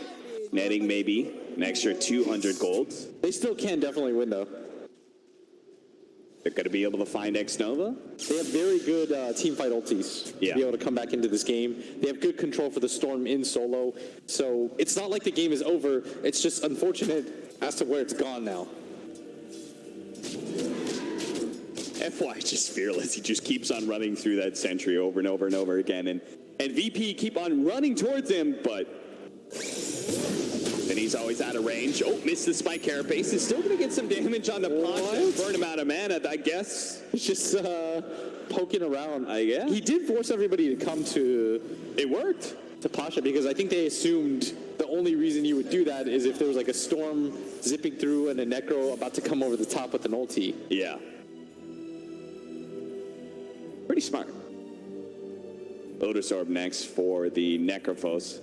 netting maybe an extra 200 gold. They still can definitely win though. They're going to be able to find X-Nova. They have very good teamfight ultis to be able to come back into this game. They have good control for the Storm in solo. So it's not like the game is over. It's just unfortunate as to where it's gone now. FY just fearless. He just keeps on running through that sentry over and over and over again. And VP keep on running towards him, but then he's always out of range. Oh, missed the spike. Carapace is still going to get some damage on the Pasha. Burn him out of mana, I guess. He's just poking around. I guess. He did force everybody to come to... It worked. To Pasha, because I think they assumed the only reason you would do that is if there was like a storm zipping through and a Necro about to come over the top with an ulti. Yeah. Pretty smart. Lotus Orb next for the Necrophos.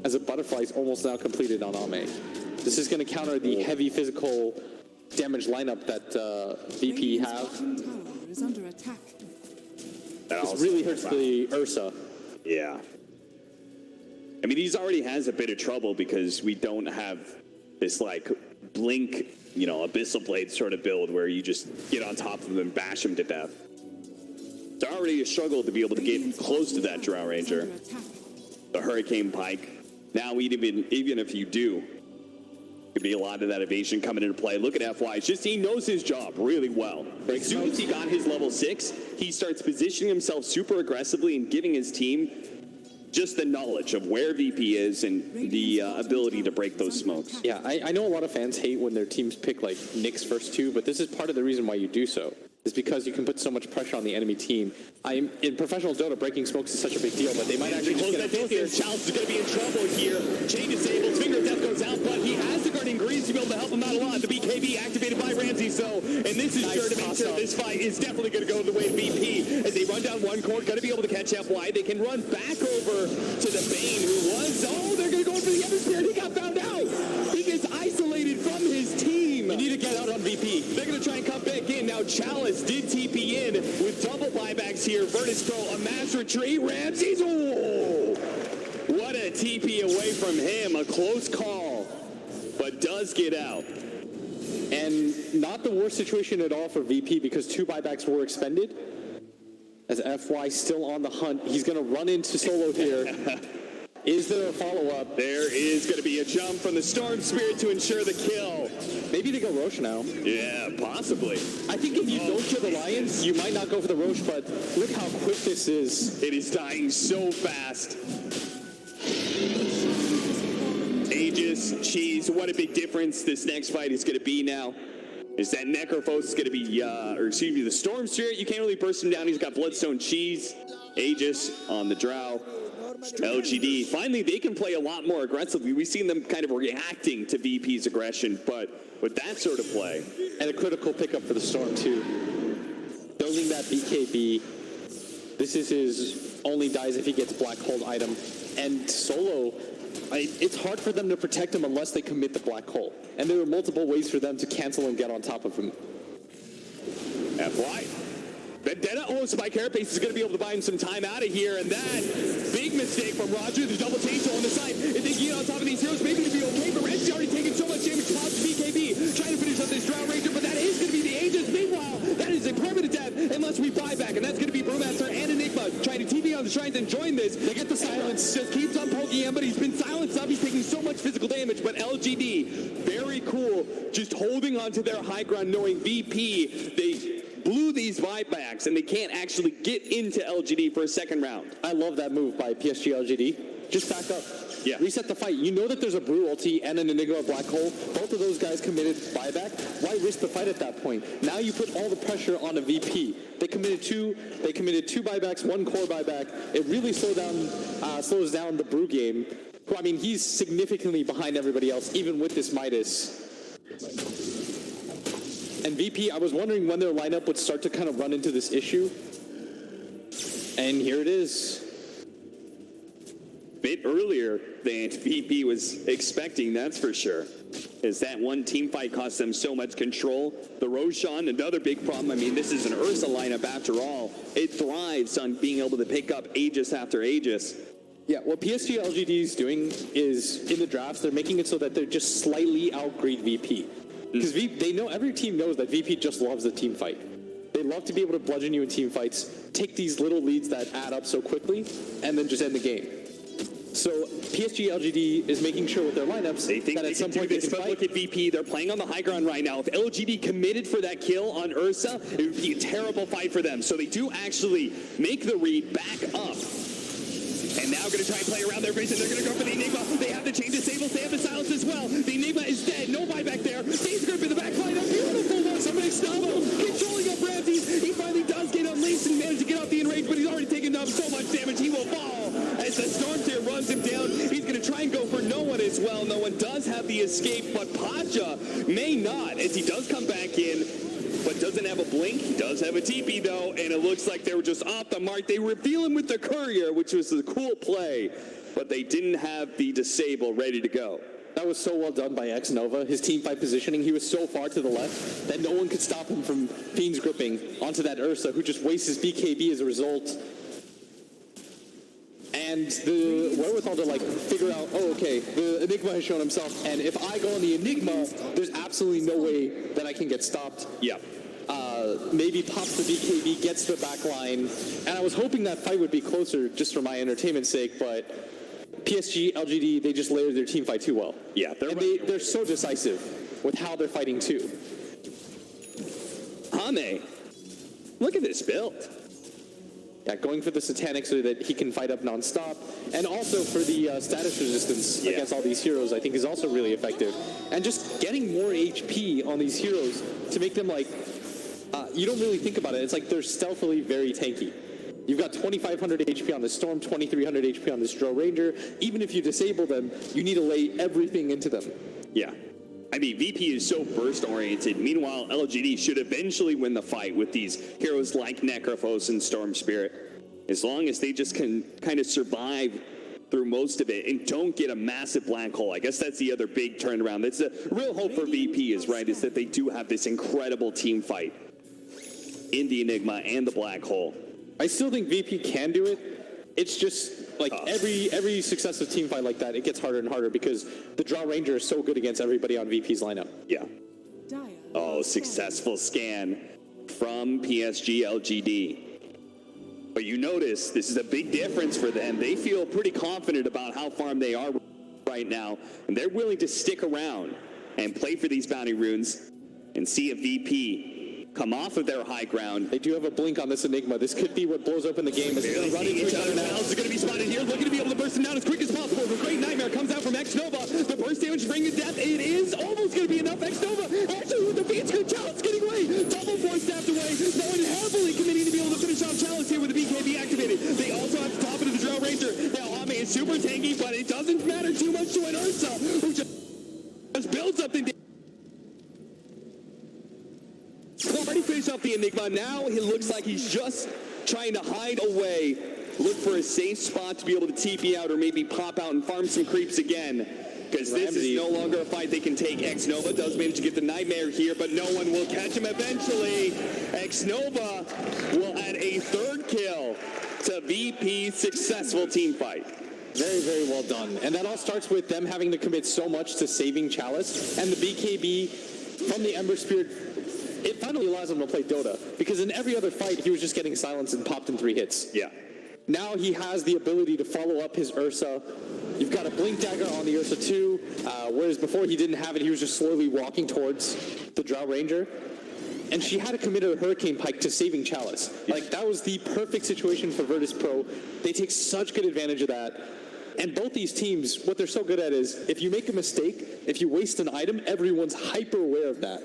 As a butterfly is almost now completed on Ame. This is going to counter the heavy physical damage lineup that VP Radiant's have. bottom tower is under attack. This really hurts the Ursa. Yeah. I mean, he's already has a bit of trouble because we don't have this, like, blink, you know, Abyssal Blade sort of build where you just get on top of him and bash him to death. It's already a struggle to be able to get close to that Drow Ranger. The Hurricane Pike Now, even if you do, could be a lot of that evasion coming into play. Look at FY. It's just he knows his job really well. As soon as he got his level 6, he starts positioning himself super aggressively and giving his team just the knowledge of where VP is and the ability to break those smokes. Yeah, I know a lot of fans hate when their teams pick like Nick's first 2, but this is part of the reason why you do so. Is because you can put so much pressure on the enemy team. In professional Dota, breaking smokes is such a big deal, but they might actually close just that get a distance. Chalice is going to be in trouble here. Chain disables, finger of death goes out, but he has the guardian greens to be able to help him out a lot. The BKB activated by Ramsey, and this is sure to make sure this fight is definitely going to go the way of VP. As they run down one court, going to be able to catch FY. They can run back over to the Bane, who was, they're going to go for the other spirit. He got found out. He gets isolated from his team. You need to get out on VP. They're going to try and come back in. Now Chalice did TP in with double buybacks here. Virtus Pro, a mass retreat. Ramses, what a TP away from him. A close call, but does get out. And not the worst situation at all for VP because 2 buybacks were expended. As FY still on the hunt, he's going to run into solo here. Is there a follow-up? There is going to be a jump from the Storm Spirit to ensure the kill. Maybe they go Roche now. Yeah, possibly. I think if you don't kill the Lions, you might not go for the Roche, but look how quick this is. It is dying so fast. Aegis, Cheese, what a big difference this next fight is going to be now. Is that Necrophos is going to be, the Storm Spirit. You can't really burst him down. He's got Bloodstone, Cheese, Aegis on the Drow. LGD, finally they can play a lot more aggressively. We've seen them kind of reacting to VP's aggression, but with that sort of play. And a critical pickup for the Storm too. Building that BKB. This is his only dies if he gets Black Hole item. And solo, it's hard for them to protect him unless they commit the Black Hole. And there are multiple ways for them to cancel and get on top of him. FY. Vendetta, Spike Carapace is going to be able to buy him some time out of here, and that big mistake from Roger, the double chainsaw on the side. If they get on top of these heroes, maybe it'll be okay, but Ramsey's already taken so much damage, pops BKB, trying to finish up this Drow Ranger, but that is going to be the Aegis. Meanwhile, that is a permanent death unless we buy back, and that's going to be Brewmaster and Enigma trying to TP on the shrines and join this. They get the silence, just keeps on poking him, but he's been silenced up. He's taking so much physical damage, but LGD, very cool, just holding on to their high ground, knowing VP, they blew these buybacks, and they can't actually get into LGD for a second round. I love that move by PSG LGD. Just back up. Yeah. Reset the fight. You know that there's a Brew ulti and an Enigma Black Hole. Both of those guys committed buyback. Why risk the fight at that point? Now you put all the pressure on a VP. They committed two buybacks, 1 core buyback. It really slows down the Brew game. Who, I mean, he's significantly behind everybody else, even with this Midas. And VP, I was wondering when their lineup would start to kind of run into this issue. And here it is. Bit earlier than VP was expecting, that's for sure. As that one team fight cost them so much control. The Roshan, another big problem. I mean, this is an Ursa lineup after all. It thrives on being able to pick up Aegis after Aegis. Yeah, what PSG LGD is doing is, in the drafts, they're making it so that they're just slightly outgreed VP. Because they know, every team knows that VP just loves the team fight. They love to be able to bludgeon you in team fights, take these little leads that add up so quickly, and then just end the game. So PSG LGD is making sure with their lineups they think that they at some can point do they this, can but fight. look at VP. They're playing on the high ground right now. If LGD committed for that kill on Ursa, it would be a terrible fight for them. So they do actually make the read back up. And now going to try and play around their vision. They're going to go for the Enigma. They have the chain disables. They have the silence as well. The Enigma is dead. No buyback there. Dave's grip in the back line. A beautiful one. Somebody stop him. Controlling up Ramses. He finally does get unleashed and managed to get off the enrage, but he's already taken up so much damage. He will fall as the Storm Tier runs him down. He's going to try and go for no one as well. No one does have the escape, but Pacha may not as he does come back in. But doesn't have a blink. He does have a TP, though, and it looks like they were just off the mark. They reveal him with the courier, which was a cool play, but they didn't have the disable ready to go. That was so well done by X Nova. His team fight positioning, he was so far to the left that no one could stop him from Fiend's gripping onto that Ursa, who just wastes his BKB as a result. And the wherewithal to like figure out, oh, okay, the Enigma has shown himself, and if I go on the Enigma, there's absolutely no way that I can get stopped. Yeah. Maybe pops the BKB, gets the back line, and I was hoping that fight would be closer just for my entertainment's sake, but PSG, LGD, they just layered their team fight too well. Yeah, they're so decisive with how they're fighting too. Hame, look at this build. Yeah, going for the Satanic so that he can fight up nonstop, and also for the status resistance against all these heroes, I think is also really effective. And just getting more HP on these heroes to make them like, you don't really think about it. It's like they're stealthily very tanky. You've got 2,500 HP on the Storm, 2,300 HP on this Drow Ranger. Even if you disable them, you need to lay everything into them. Yeah. I mean, VP is so burst-oriented. Meanwhile, LGD should eventually win the fight with these heroes like Necrophos and Storm Spirit. As long as they just can kind of survive through most of it and don't get a massive black hole. I guess that's the other big turnaround. That's the real hope for VP is that they do have this incredible team fight in the Enigma and the black hole. I still think VP can do it. It's just like every successive team fight like that, it gets harder and harder because the Drow Ranger is so good against everybody on VP's lineup. Yeah. Oh, successful scan from PSG LGD. But you notice this is a big difference for them. They feel pretty confident about how far they are right now, and they're willing to stick around and play for these bounty runes and see if VP come off of their high ground. They do have a blink on this Enigma. This could be what blows open the game. As They're running each other now. Is going to be spotted here, looking to be able to burst him down as quick as possible. The Great Nightmare comes out from X-Nova. The burst damage bringing death. It is almost going to be enough. X-Nova actually with the beats. Good Chalice getting away. Double force stabbed away. No one heavily committing to be able to finish off Chalice here with the BKB activated. They also have to top it to the Drow Ranger. Now Ame is super tanky, but it doesn't matter too much to an Ursa, who just builds up the already finished off the Enigma. Now it looks like he's just trying to hide away, look for a safe spot to be able to TP out or maybe pop out and farm some creeps again. Because this is no longer a fight they can take. X-Nova does manage to get the Nightmare here, but no one will catch him eventually. X-Nova will add a third kill to VP's successful team fight. Very, very well done. And that all starts with them having to commit so much to saving Chalice. And the BKB from the Ember Spirit, it finally allows him to play Dota. Because in every other fight, he was just getting silenced and popped in 3 hits. Yeah. Now he has the ability to follow up his Ursa. You've got a Blink Dagger on the Ursa too, whereas before he didn't have it, he was just slowly walking towards the Drow Ranger. And she had to commit a Hurricane Pike to saving Chalice. Like, that was the perfect situation for Virtus Pro. They take such good advantage of that. And both these teams, what they're so good at is, if you make a mistake, if you waste an item, everyone's hyper aware of that.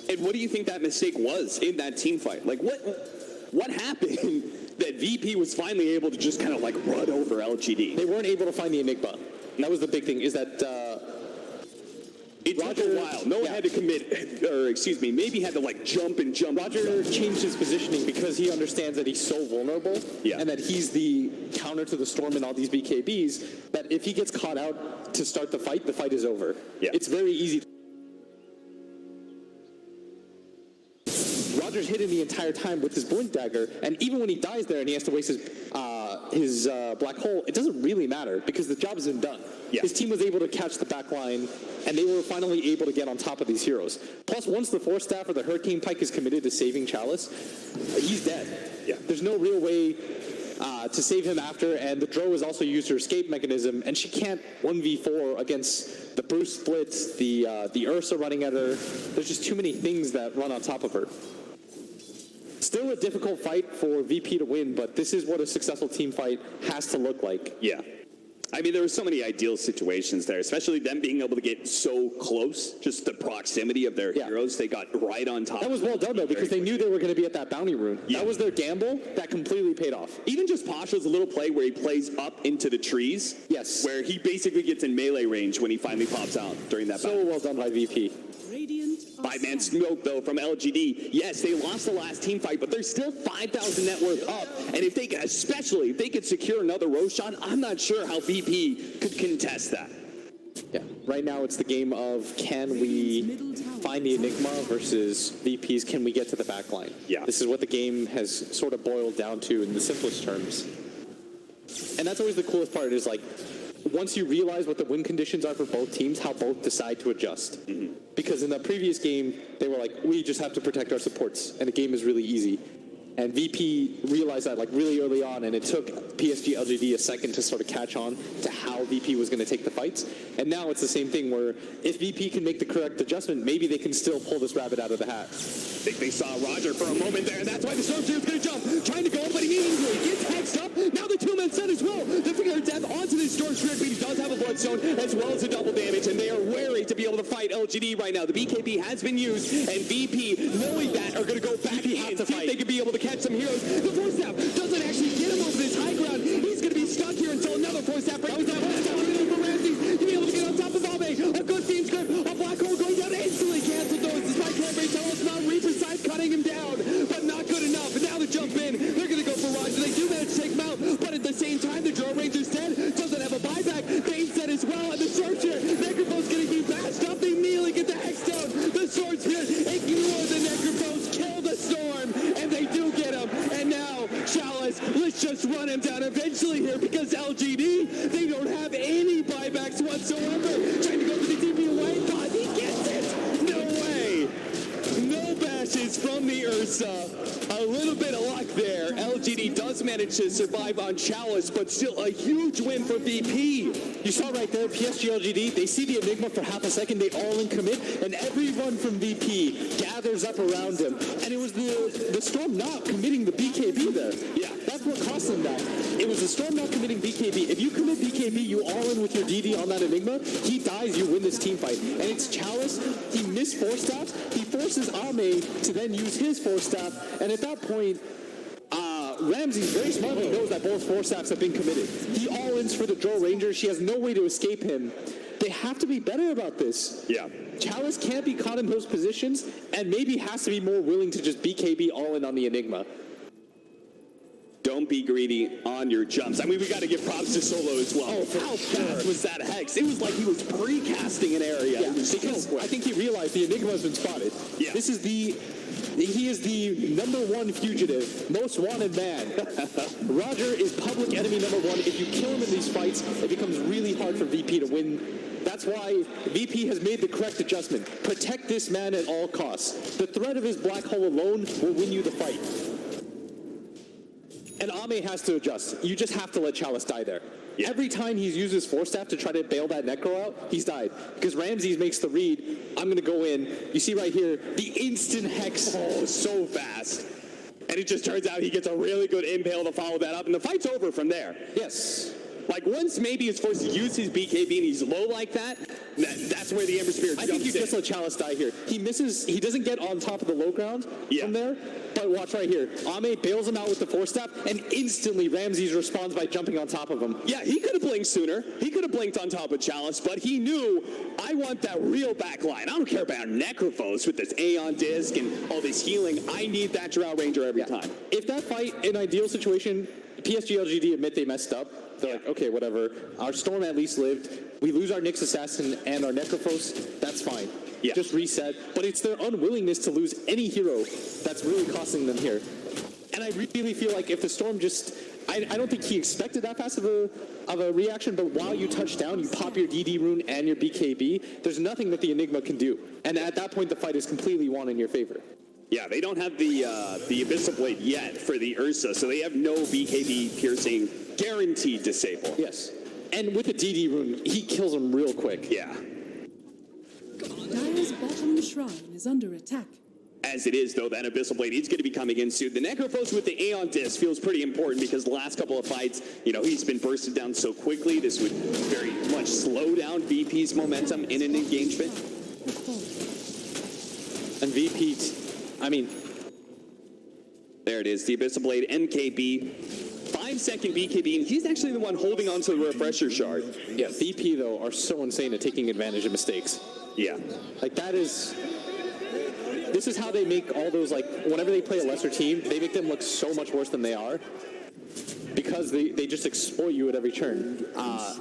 And what do you think that mistake was in that team fight? Like, what happened that VP was finally able to just kind of like run over LGD? They weren't able to find the Enigma. And that was the big thing, is that it took a while. No one had to commit, or excuse me, maybe had to like jump. Roger changed his positioning because he understands that he's so vulnerable and that he's the counter to the Storm and all these BKBs, that if he gets caught out to start the fight is over. Yeah. It's very easy. Roger's hidden the entire time with his Blink Dagger, and even when he dies there and he has to waste his Black Hole, it doesn't really matter because the job has been done. Yeah. His team was able to catch the back line, and they were finally able to get on top of these heroes. Plus, once the Force Staff or the Hurricane Pike is committed to saving Chalice, he's dead. Yeah. There's no real way to save him after, and the Drow has also used her escape mechanism, and she can't 1v4 against the Bruce Splits, the Ursa running at her. There's just too many things that run on top of her. Still a difficult fight for VP to win, but this is what a successful team fight has to look like. Yeah. I mean, there were so many ideal situations there, especially them being able to get so close, just the proximity of their heroes. They got right on top. That was well done, though, because they knew they were going to be at that bounty rune. Yeah. That was their gamble. That completely paid off. Even just Pasha's little play where he plays up into the trees. Yes. Where he basically gets in melee range when he finally pops out during that So battle. well done by VP. Radiant are 5-man set. smoke, though, from LGD. Yes, they lost the last team fight, but they're still 5,000 net worth up. And if they, especially if they could secure another Roshan, I'm not sure how VP could contest that. Yeah. Right now, it's the game of can we find the Enigma versus VP's can we get to the back line. Yeah. This is what the game has sort of boiled down to in the simplest terms. And that's always the coolest part is like, once you realize what the win conditions are for both teams, how both decide to adjust. Because in the previous game, they were like, we just have to protect our supports, and the game is really easy. And VP realized that like really early on, and it took PSG LGD a second to sort of catch on to how VP was going to take the fights. And now it's the same thing where if VP can make the correct adjustment, maybe they can still pull this rabbit out of the hat. I think they saw Roger for a moment there, and that's why the Stormtrooper's going to jump. Trying to go, but immediately gets hexed up. Now the two-man set as well. The finger of death onto the Stormtrooper, but he does have a bloodstone as well as a double damage, and they are wary to be able to fight LGD right now. The BKB has been used, and VP, knowing that, are going to go back in to fight. They could be able to catch some heroes. The force staff doesn't actually get him over this high ground. He's going to be stuck here until another force staff breaks down. For Ramsey to be able to get on top of Abe. A good team script. A black hole going down instantly. Canceled those. Despite Cranberry tell us not Reaper side cutting him down, but not good enough. And now the jump in. They're going to go for Roger. They do manage to take him out, but at the same time, the Drill Ranger's dead. Doesn't have a buyback. Bane's dead as well. And the Searcher, Necrophone's going to be bashed up. They immediately get the Hex down. The Sword Spirit ignore the Necrophones, kill the Storm, and they do get him. And now, Chalice, let's just run him down eventually here because LGD, they don't have any buybacks whatsoever. Trying to go to the DP away, but he gets it. No way. No bashes from the Ursa. A little bit of luck there. LGD does manage to survive on Chalice, but still a huge win for VP. You saw right there, PSG LGD, they see the Enigma for half a second, they all in commit, and everyone from VP gathers up around him. And it was the Storm not committing the BKB there. Yeah. That's what cost them that. It was the Storm not committing BKB. If you commit BKB, you all in with your DD on that Enigma, he dies, you win this team fight. And it's Chalice, he missed Force Staff, he forces Ame to then use his Force Staff, and at that point, Ramsey very smartly knows that both Force Staffs have been committed. He all-ins for the Drow Ranger. She has no way to escape him. They have to be better about this. Yeah. Chalice can't be caught in those positions, and maybe has to be more willing to just BKB all-in on the Enigma. Don't be greedy on your jumps. I mean, we got to give props to Solo as well. Oh, how fast was that Hex? It was like he was pre-casting an area. Yeah, because I think he realized the Enigma has been spotted. Yeah. He is the #1 fugitive, most wanted man. Roger is public enemy #1. If you kill him in these fights, it becomes really hard for VP to win. That's why VP has made the correct adjustment. Protect this man at all costs. The threat of his black hole alone will win you the fight. And Ame has to adjust. You just have to let Chalice die there. Yeah. Every time he's used his Force Staff to try to bail that Necro out, he's died. Because Ramses makes the read, I'm going to go in. You see right here, the instant Hex. Oh, so fast. And it just turns out he gets a really good impale to follow that up, and the fight's over from there. Yes. Like, once maybe he's forced to use his BKB and he's low like that, that's where the Ember Spirit jumps in. I think you just let Chalice die here. He misses, he doesn't get on top of the low ground from there, but watch right here. Ame bails him out with the Force Staff, and instantly Ramses responds by jumping on top of him. Yeah, he could have blinked sooner. He could have blinked on top of Chalice, but he knew, I want that real back line. I don't care about Necrophos with this Aeon Disc and all this healing. I need that Drow Ranger every time. If that fight, in ideal situation, PSG LGD admit they messed up. They're like, okay, whatever. Our Storm at least lived. We lose our Nyx Assassin and our Necrophos. That's fine. Yeah. Just reset. But it's their unwillingness to lose any hero that's really costing them here. And I really feel like if the Storm just... I don't think he expected that fast of a reaction, but while you touch down, you pop your DD rune and your BKB, there's nothing that the Enigma can do. And at that point, the fight is completely won in your favor. Yeah, they don't have the Abyssal Blade yet for the Ursa, so they have no BKB piercing guaranteed disable. Yes. And with the DD rune, he kills him real quick. Yeah. Dire's bottom shrine is under attack. As it is, though, that Abyssal Blade is going to be coming in soon. The Necrophos with the Aeon Disc feels pretty important because the last couple of fights, he's been bursted down so quickly. This would very much slow down VP's momentum in an engagement. And VP, there it is, the Abyssal Blade, MKB, 5-second BKB, and he's actually the one holding on to the Refresher Shard. Yeah, VP, though, are so insane at taking advantage of mistakes. Yeah. Like, this is how they make all those, whenever they play a lesser team, they make them look so much worse than they are. Because they just exploit you at every turn.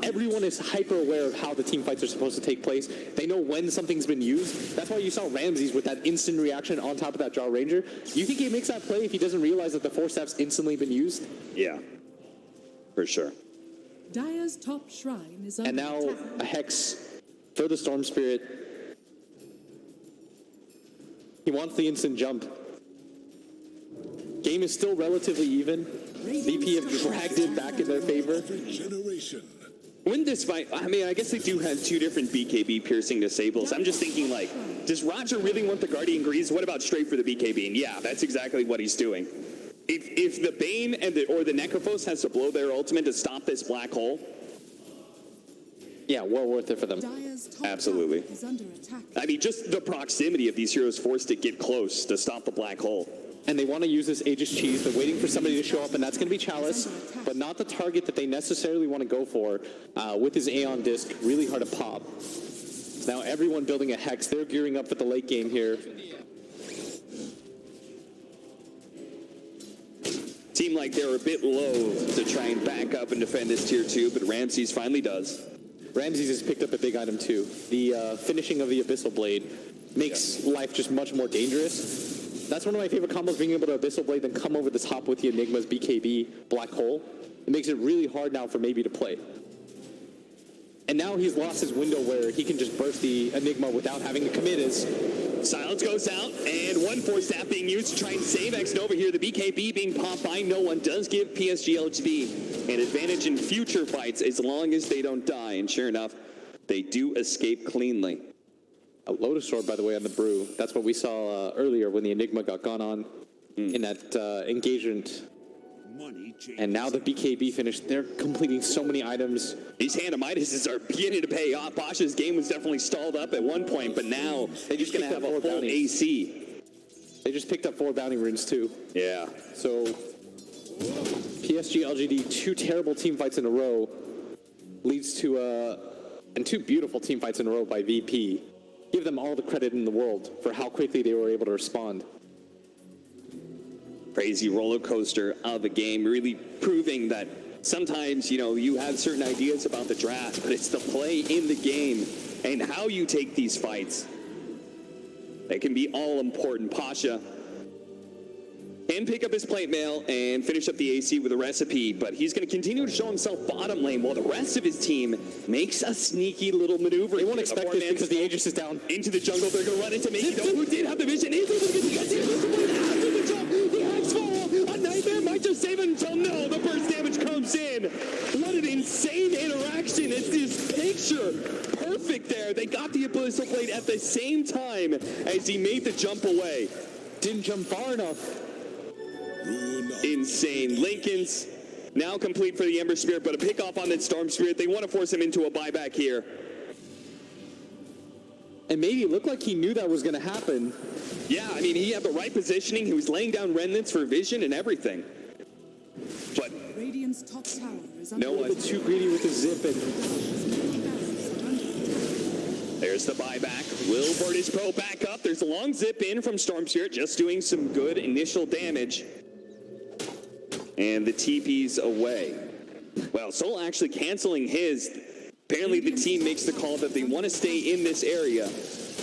Everyone is hyper aware of how the team fights are supposed to take place. They know when something's been used. That's why you saw Ramses with that instant reaction on top of that Drow Ranger. You think he makes that play if he doesn't realize that the Force Staff's instantly been used? Yeah, for sure. Dire's top shrine is under And now attack. a Hex for the Storm Spirit. He wants the instant jump. Game is still relatively even. VP have dragged it back in their favor. Win this fight, I mean, I guess they do have two different BKB piercing disables. I'm just thinking, like, does Roger really want the Guardian Greaves? What about straight for the BKB? And yeah, that's exactly what he's doing. If the Bane and or the Necrophos has to blow their ultimate to stop this black hole, Yeah, well worth it for them. Dire's top Absolutely. tower is under attack. I mean, just the proximity of these heroes forced to get close to stop the black hole. And they want to use this Aegis Cheese. They're waiting for somebody to show up, and that's going to be Chalice, but not the target that they necessarily want to go for. With his Aeon Disc, really hard to pop. So now everyone building a Hex. They're gearing up for the late game here. Seemed like they were a bit loath to try and back up and defend this tier 2, but Ramses finally does. Ramses has picked up a big item too. The finishing of the Abyssal Blade makes life just much more dangerous. That's one of my favorite combos, being able to Abyssal Blade, then come over the top with the Enigma's BKB Black Hole. It makes it really hard now for Maybe to play. And now he's lost his window where he can just burst the Enigma without having to commit as Silence goes out, and one Force Staff being used to try and save X Nova here. The BKB being popped by no one does give PSG LGD an advantage in future fights as long as they don't die. And sure enough, they do escape cleanly. a Lotus Sword, by the way, on the Brew. That's what we saw earlier when the Enigma got gone on in that engagement. And now the BKB finished. They're completing so many items. These Hanamitis are beginning to pay off. Pasha's game was definitely stalled up at one point, but now they're just going to have a full AC. They just picked up 4 bounty runes too. Yeah. So PSG LGD, 2 terrible team fights in a row, leads to and 2 beautiful team fights in a row by VP. Give them all the credit in the world for how quickly they were able to respond. Crazy roller coaster of a game, really proving that sometimes, you know, you have certain ideas about the draft, but it's the play in the game and how you take these fights that can be all important. Pasha can pick up his plate mail and finish up the AC with a recipe, but he's going to continue to show himself bottom lane while the rest of his team makes a sneaky little maneuver. They won't expect this because the Aegis is down. Into the jungle, they're going to run into Maki, who did have the vision. Into the jump, the axe fall. A nightmare might just save it until no, the burst damage comes in. What an insane interaction. It's this picture. Perfect there. They got the Abyssal Blade at the same time as he made the jump away. Didn't jump far enough. Insane. Lincoln's now complete for the Ember Spirit, but a pick off on that Storm Spirit. They want to force him into a buyback here. And maybe it looked like he knew that was going to happen. Yeah, I mean, he had the right positioning. He was laying down remnants for vision and everything. But Radiant's top tower is under no one. Too greedy with the zip and There's the buyback. Will Virtus Pro back up. There's a long zip in from Storm Spirit, just doing some good initial damage. And the TP's away. Well, Soul actually canceling his. Apparently the team makes the call that they want to stay in this area.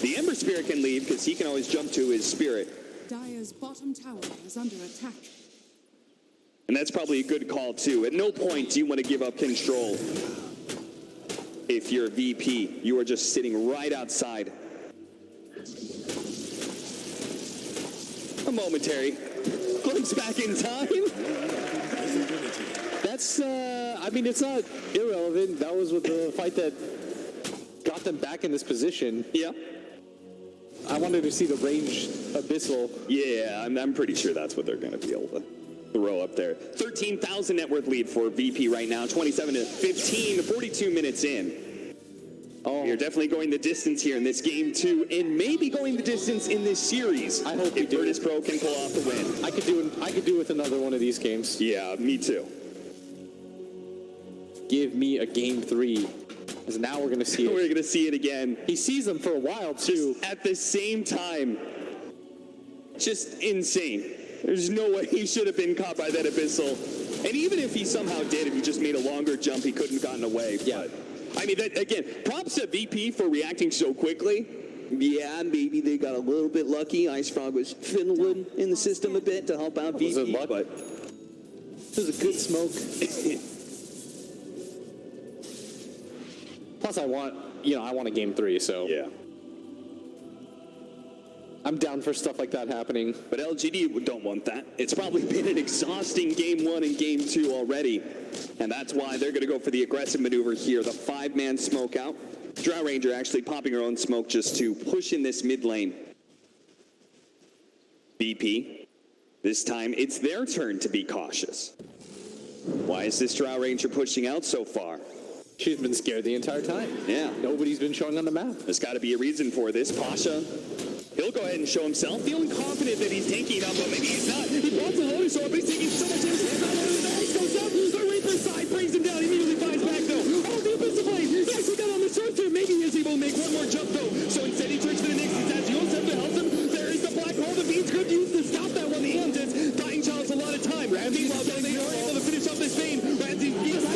The Ember Spirit can leave because he can always jump to his Spirit. Dire's bottom tower is under attack. And that's probably a good call too. At no point do you want to give up control. If you're a VP, you are just sitting right outside. A momentary glimpse back in time. that's, I mean, it's not irrelevant. That was with the fight that got them back in this position. Yeah. I wanted to see the ranged Abyssal. Yeah, I'm pretty sure that's what they're going to be able to throw up there. 13,000 net worth lead for VP right now, 27-15, 42 minutes in. Oh, You're definitely going the distance here in this game too, and maybe going the distance in this series. I hope we if do. Virtus Pro can pull off the win. I could do with another one of these games. Yeah, me too. Give me a game 3. Because now we're going to see it. We're going to see it again. He sees them for a while, too. Just at the same time. Just insane. There's no way he should have been caught by that Abyssal. And even if he somehow did, if he just made a longer jump, he couldn't have gotten away. Yeah. But, I mean, that, again, props to VP for reacting so quickly. Yeah, maybe they got a little bit lucky. Ice Frog was fiddling in the system a bit to help out VP. Was it luck? But It was a good smoke. Plus, I want a game 3, so. yeah. I'm down for stuff like that happening. But LGD don't want that. It's probably been an exhausting game 1 and game 2 already. And that's why they're going to go for the aggressive maneuver here. The 5-man smoke out. Drow Ranger actually popping her own smoke just to push in this mid lane. BP, this time it's their turn to be cautious. Why is this Drow Ranger pushing out so far? She's been scared the entire time. Yeah. Nobody's been showing on the map. There's got to be a reason for this. Pasha, he'll go ahead and show himself, feeling confident that he's taking up, but maybe he's not. He wants a loaded sword, but he's taking so much damage. He's not loaded. He goes up. The Reaper's side brings him down. He immediately finds back, though. Oh, the abyss of flame. He actually got on the sword too. Maybe he's able to make one more jump, though. So instead, he turns to the Nyx. He's at Yosef to help him. There is the black hole. The beats could use to stop that one. The Amtits. Dying Child's a lot of time. Ramsey, while they are able to finish off this vein, Ramsey's beats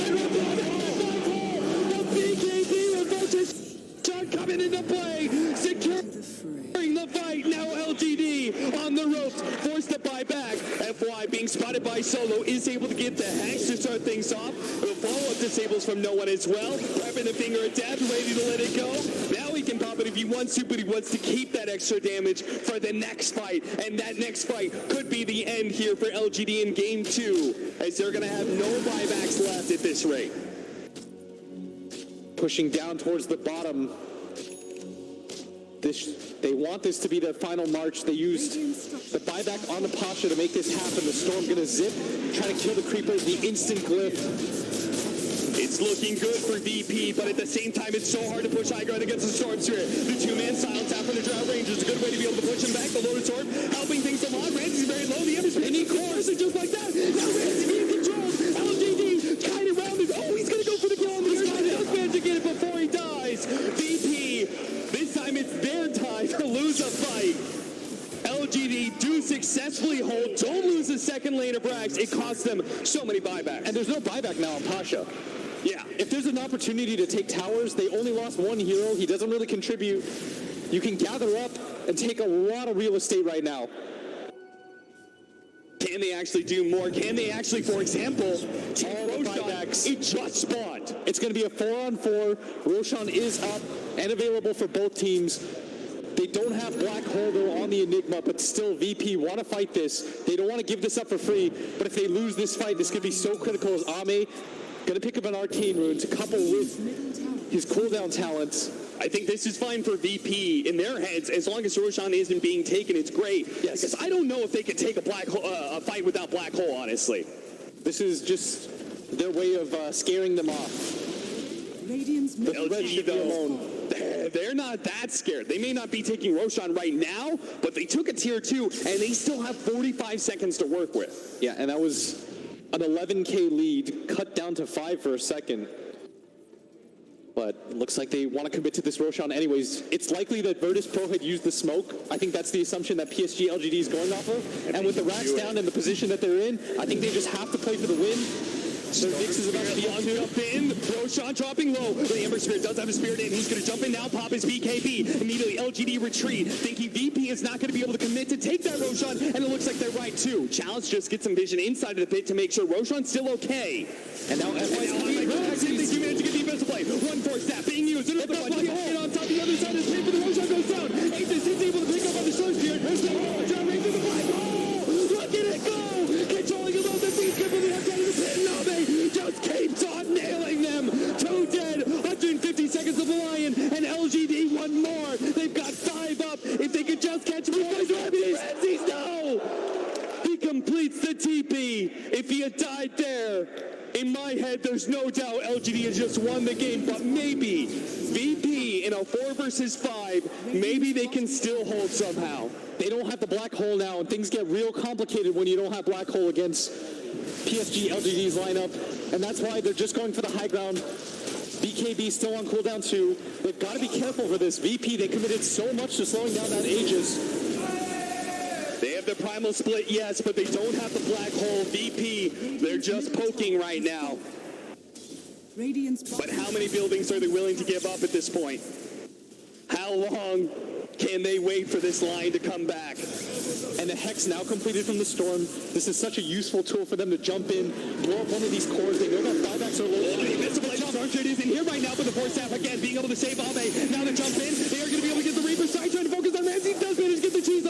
coming into play, securing the fight. Now LGD on the ropes, forced to buy back. FY being spotted by Solo is able to get the hex to start things off. The follow-up disables from no one as well. Grabbing the finger of death, ready to let it go. Now he can pop it if he wants to, but he wants to keep that extra damage for the next fight. And that next fight could be the end here for LGD in game 2, as they're going to have no buybacks left at this rate. Pushing down towards the bottom. They want this to be the final march. They used the buyback on the Pasha to make this happen. The Storm gonna zip, try to kill the Creepers, the instant glyph. It's looking good for VP, but at the same time, it's so hard to push high ground against the Storm Spirit. The 2-man silence after the Drow Rangers, a good way to be able to push him back. The loaded sword helping things along. Ramsey's very low. The Ember's and he cores it just like that. Now Ramsey being controlled. LGD kind of rounded. Oh, he's gonna go for the kill on the other side. He does manage to get it before he dies. VP, this time it's their time to lose a fight. LGD do successfully hold. Don't lose the second lane of Brax. It costs them so many buybacks. And there's no buyback now on Pasha. Yeah. If there's an opportunity to take towers, they only lost one hero. He doesn't really contribute. You can gather up and take a lot of real estate right now. Can they actually do more? Can they actually, for example, take all the Roshan? buybacks? It just spawned. It's going to be a 4-on-4. Roshan is up and available for both teams. They don't have Black Hole though on the Enigma, but still VP want to fight this. They don't want to give this up for free, but if they lose this fight, this could be so critical as Ame going to pick up an Arcane Rune to couple with his cooldown talents. I think this is fine for VP in their heads. As long as Roshan isn't being taken, it's great. Yes. Because I don't know if they could take a black hole, a fight without Black Hole, honestly. This is just their way of scaring them off. Radiant's The middle threat should be alone. They're not that scared. They may not be taking Roshan right now, but they took a tier 2, and they still have 45 seconds to work with. Yeah, and that was an 11k lead, cut down to 5 for a second. But it looks like they want to commit to this Roshan anyways. It's likely that Virtus Pro had used the smoke. I think that's the assumption that PSG LGD is going off of. And with the racks down and the position that they're in, I think they just have to play for the win. So Nyx is about to be up Jump in. Roshan dropping low. The Ember Spirit does have a Spirit in. He's going to jump in now. Pop his BKB. Immediately LGD retreat. Thinking VP is not going to be able to commit to take that Roshan. And it looks like they're right too. Challenge just gets some vision inside of the pit to make sure Roshan's still okay. And now FY's They managed to get defensive play. 1-4 snap being used. Another one. And on top, the other side of the pit, but the Roshan goes down. Aegis is able to pick up on the Storm Spirit. There's no Roshan right to the black hole. Look at it go. Controlling about the beast from the outside of the pit. No, they just keeps on nailing them. 2 dead. 150 seconds of the Lion. And LGD one more. They've got 5 up. If they could just catch Ramses, no. He completes the TP. If he had died there, in my head, there's no doubt LGD has just won the game, but maybe VP in a 4 versus 5, maybe they can still hold somehow. They don't have the Black Hole now, and things get real complicated when you don't have Black Hole against PSG LGD's lineup, and that's why they're just going for the high ground. BKB still on cooldown too. They've got to be careful for this. VP, they committed so much to slowing down that Aegis. They have the primal split, yes, but they don't have the Black Hole. VP, they're just poking right now. Radiant's But how many buildings are they willing to give up at this point? How long can they wait for this line to come back? And the Hex now completed from the Storm. This is such a useful tool for them to jump in, blow up one of these cores. They know that buybacks are low. Sargent is in here right now, but the force staff again being able to save Ame. Now to jump in, they are going to be able to get the Reaper side, trying to focus on Ramsey. Does manage to get the cheese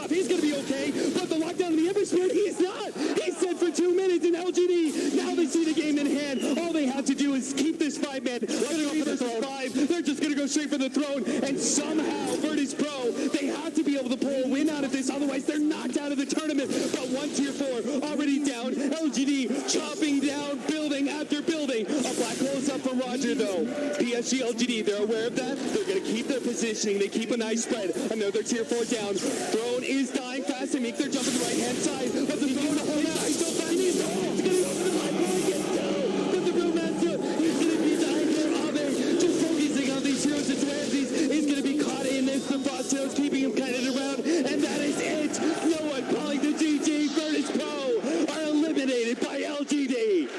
They're just going to go straight for the throne, and somehow Virtus Pro, they have to be able to pull a win out of this, otherwise they're knocked out of the tournament. But one tier 4 already down. LGD chopping down building after building. A black hole is up for Roger, though. PSG LGD, they're aware of that. They're going to keep their positioning. They keep a nice spread. Another tier 4 down. Throne is dying fast. They make their jump on the right-hand side. But the throne is dying so fast. He's going to go to the line. He gets down. But the real master, he's going to be dying there. Abe just focusing on these heroes. It's Ramses is going to be caught in this. The Frost Tails keeping him kind of around. And that is it. No one calling the GG. Virtus Pro are eliminated by LGD.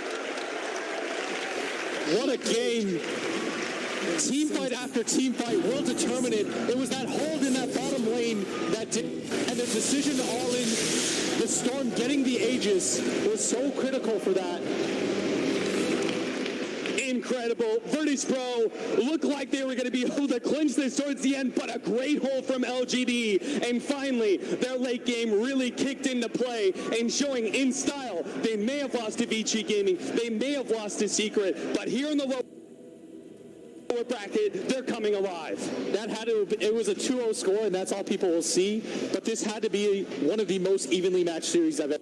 What a game. Team fight after team fight will determine it. It was that hold in that bottom lane that did, and the decision to all in the Storm getting the Aegis was so critical for that. Incredible. Virtus Pro looked like they were going to be able to clinch this towards the end, but a great hold from LGD. And finally, their late game really kicked into play and showing in style. They may have lost to Vici Gaming. They may have lost to Secret, but here in the lower bracket, they're coming alive. That had to, it was a 2-0 score, and that's all people will see. But this had to be one of the most evenly matched series I've ever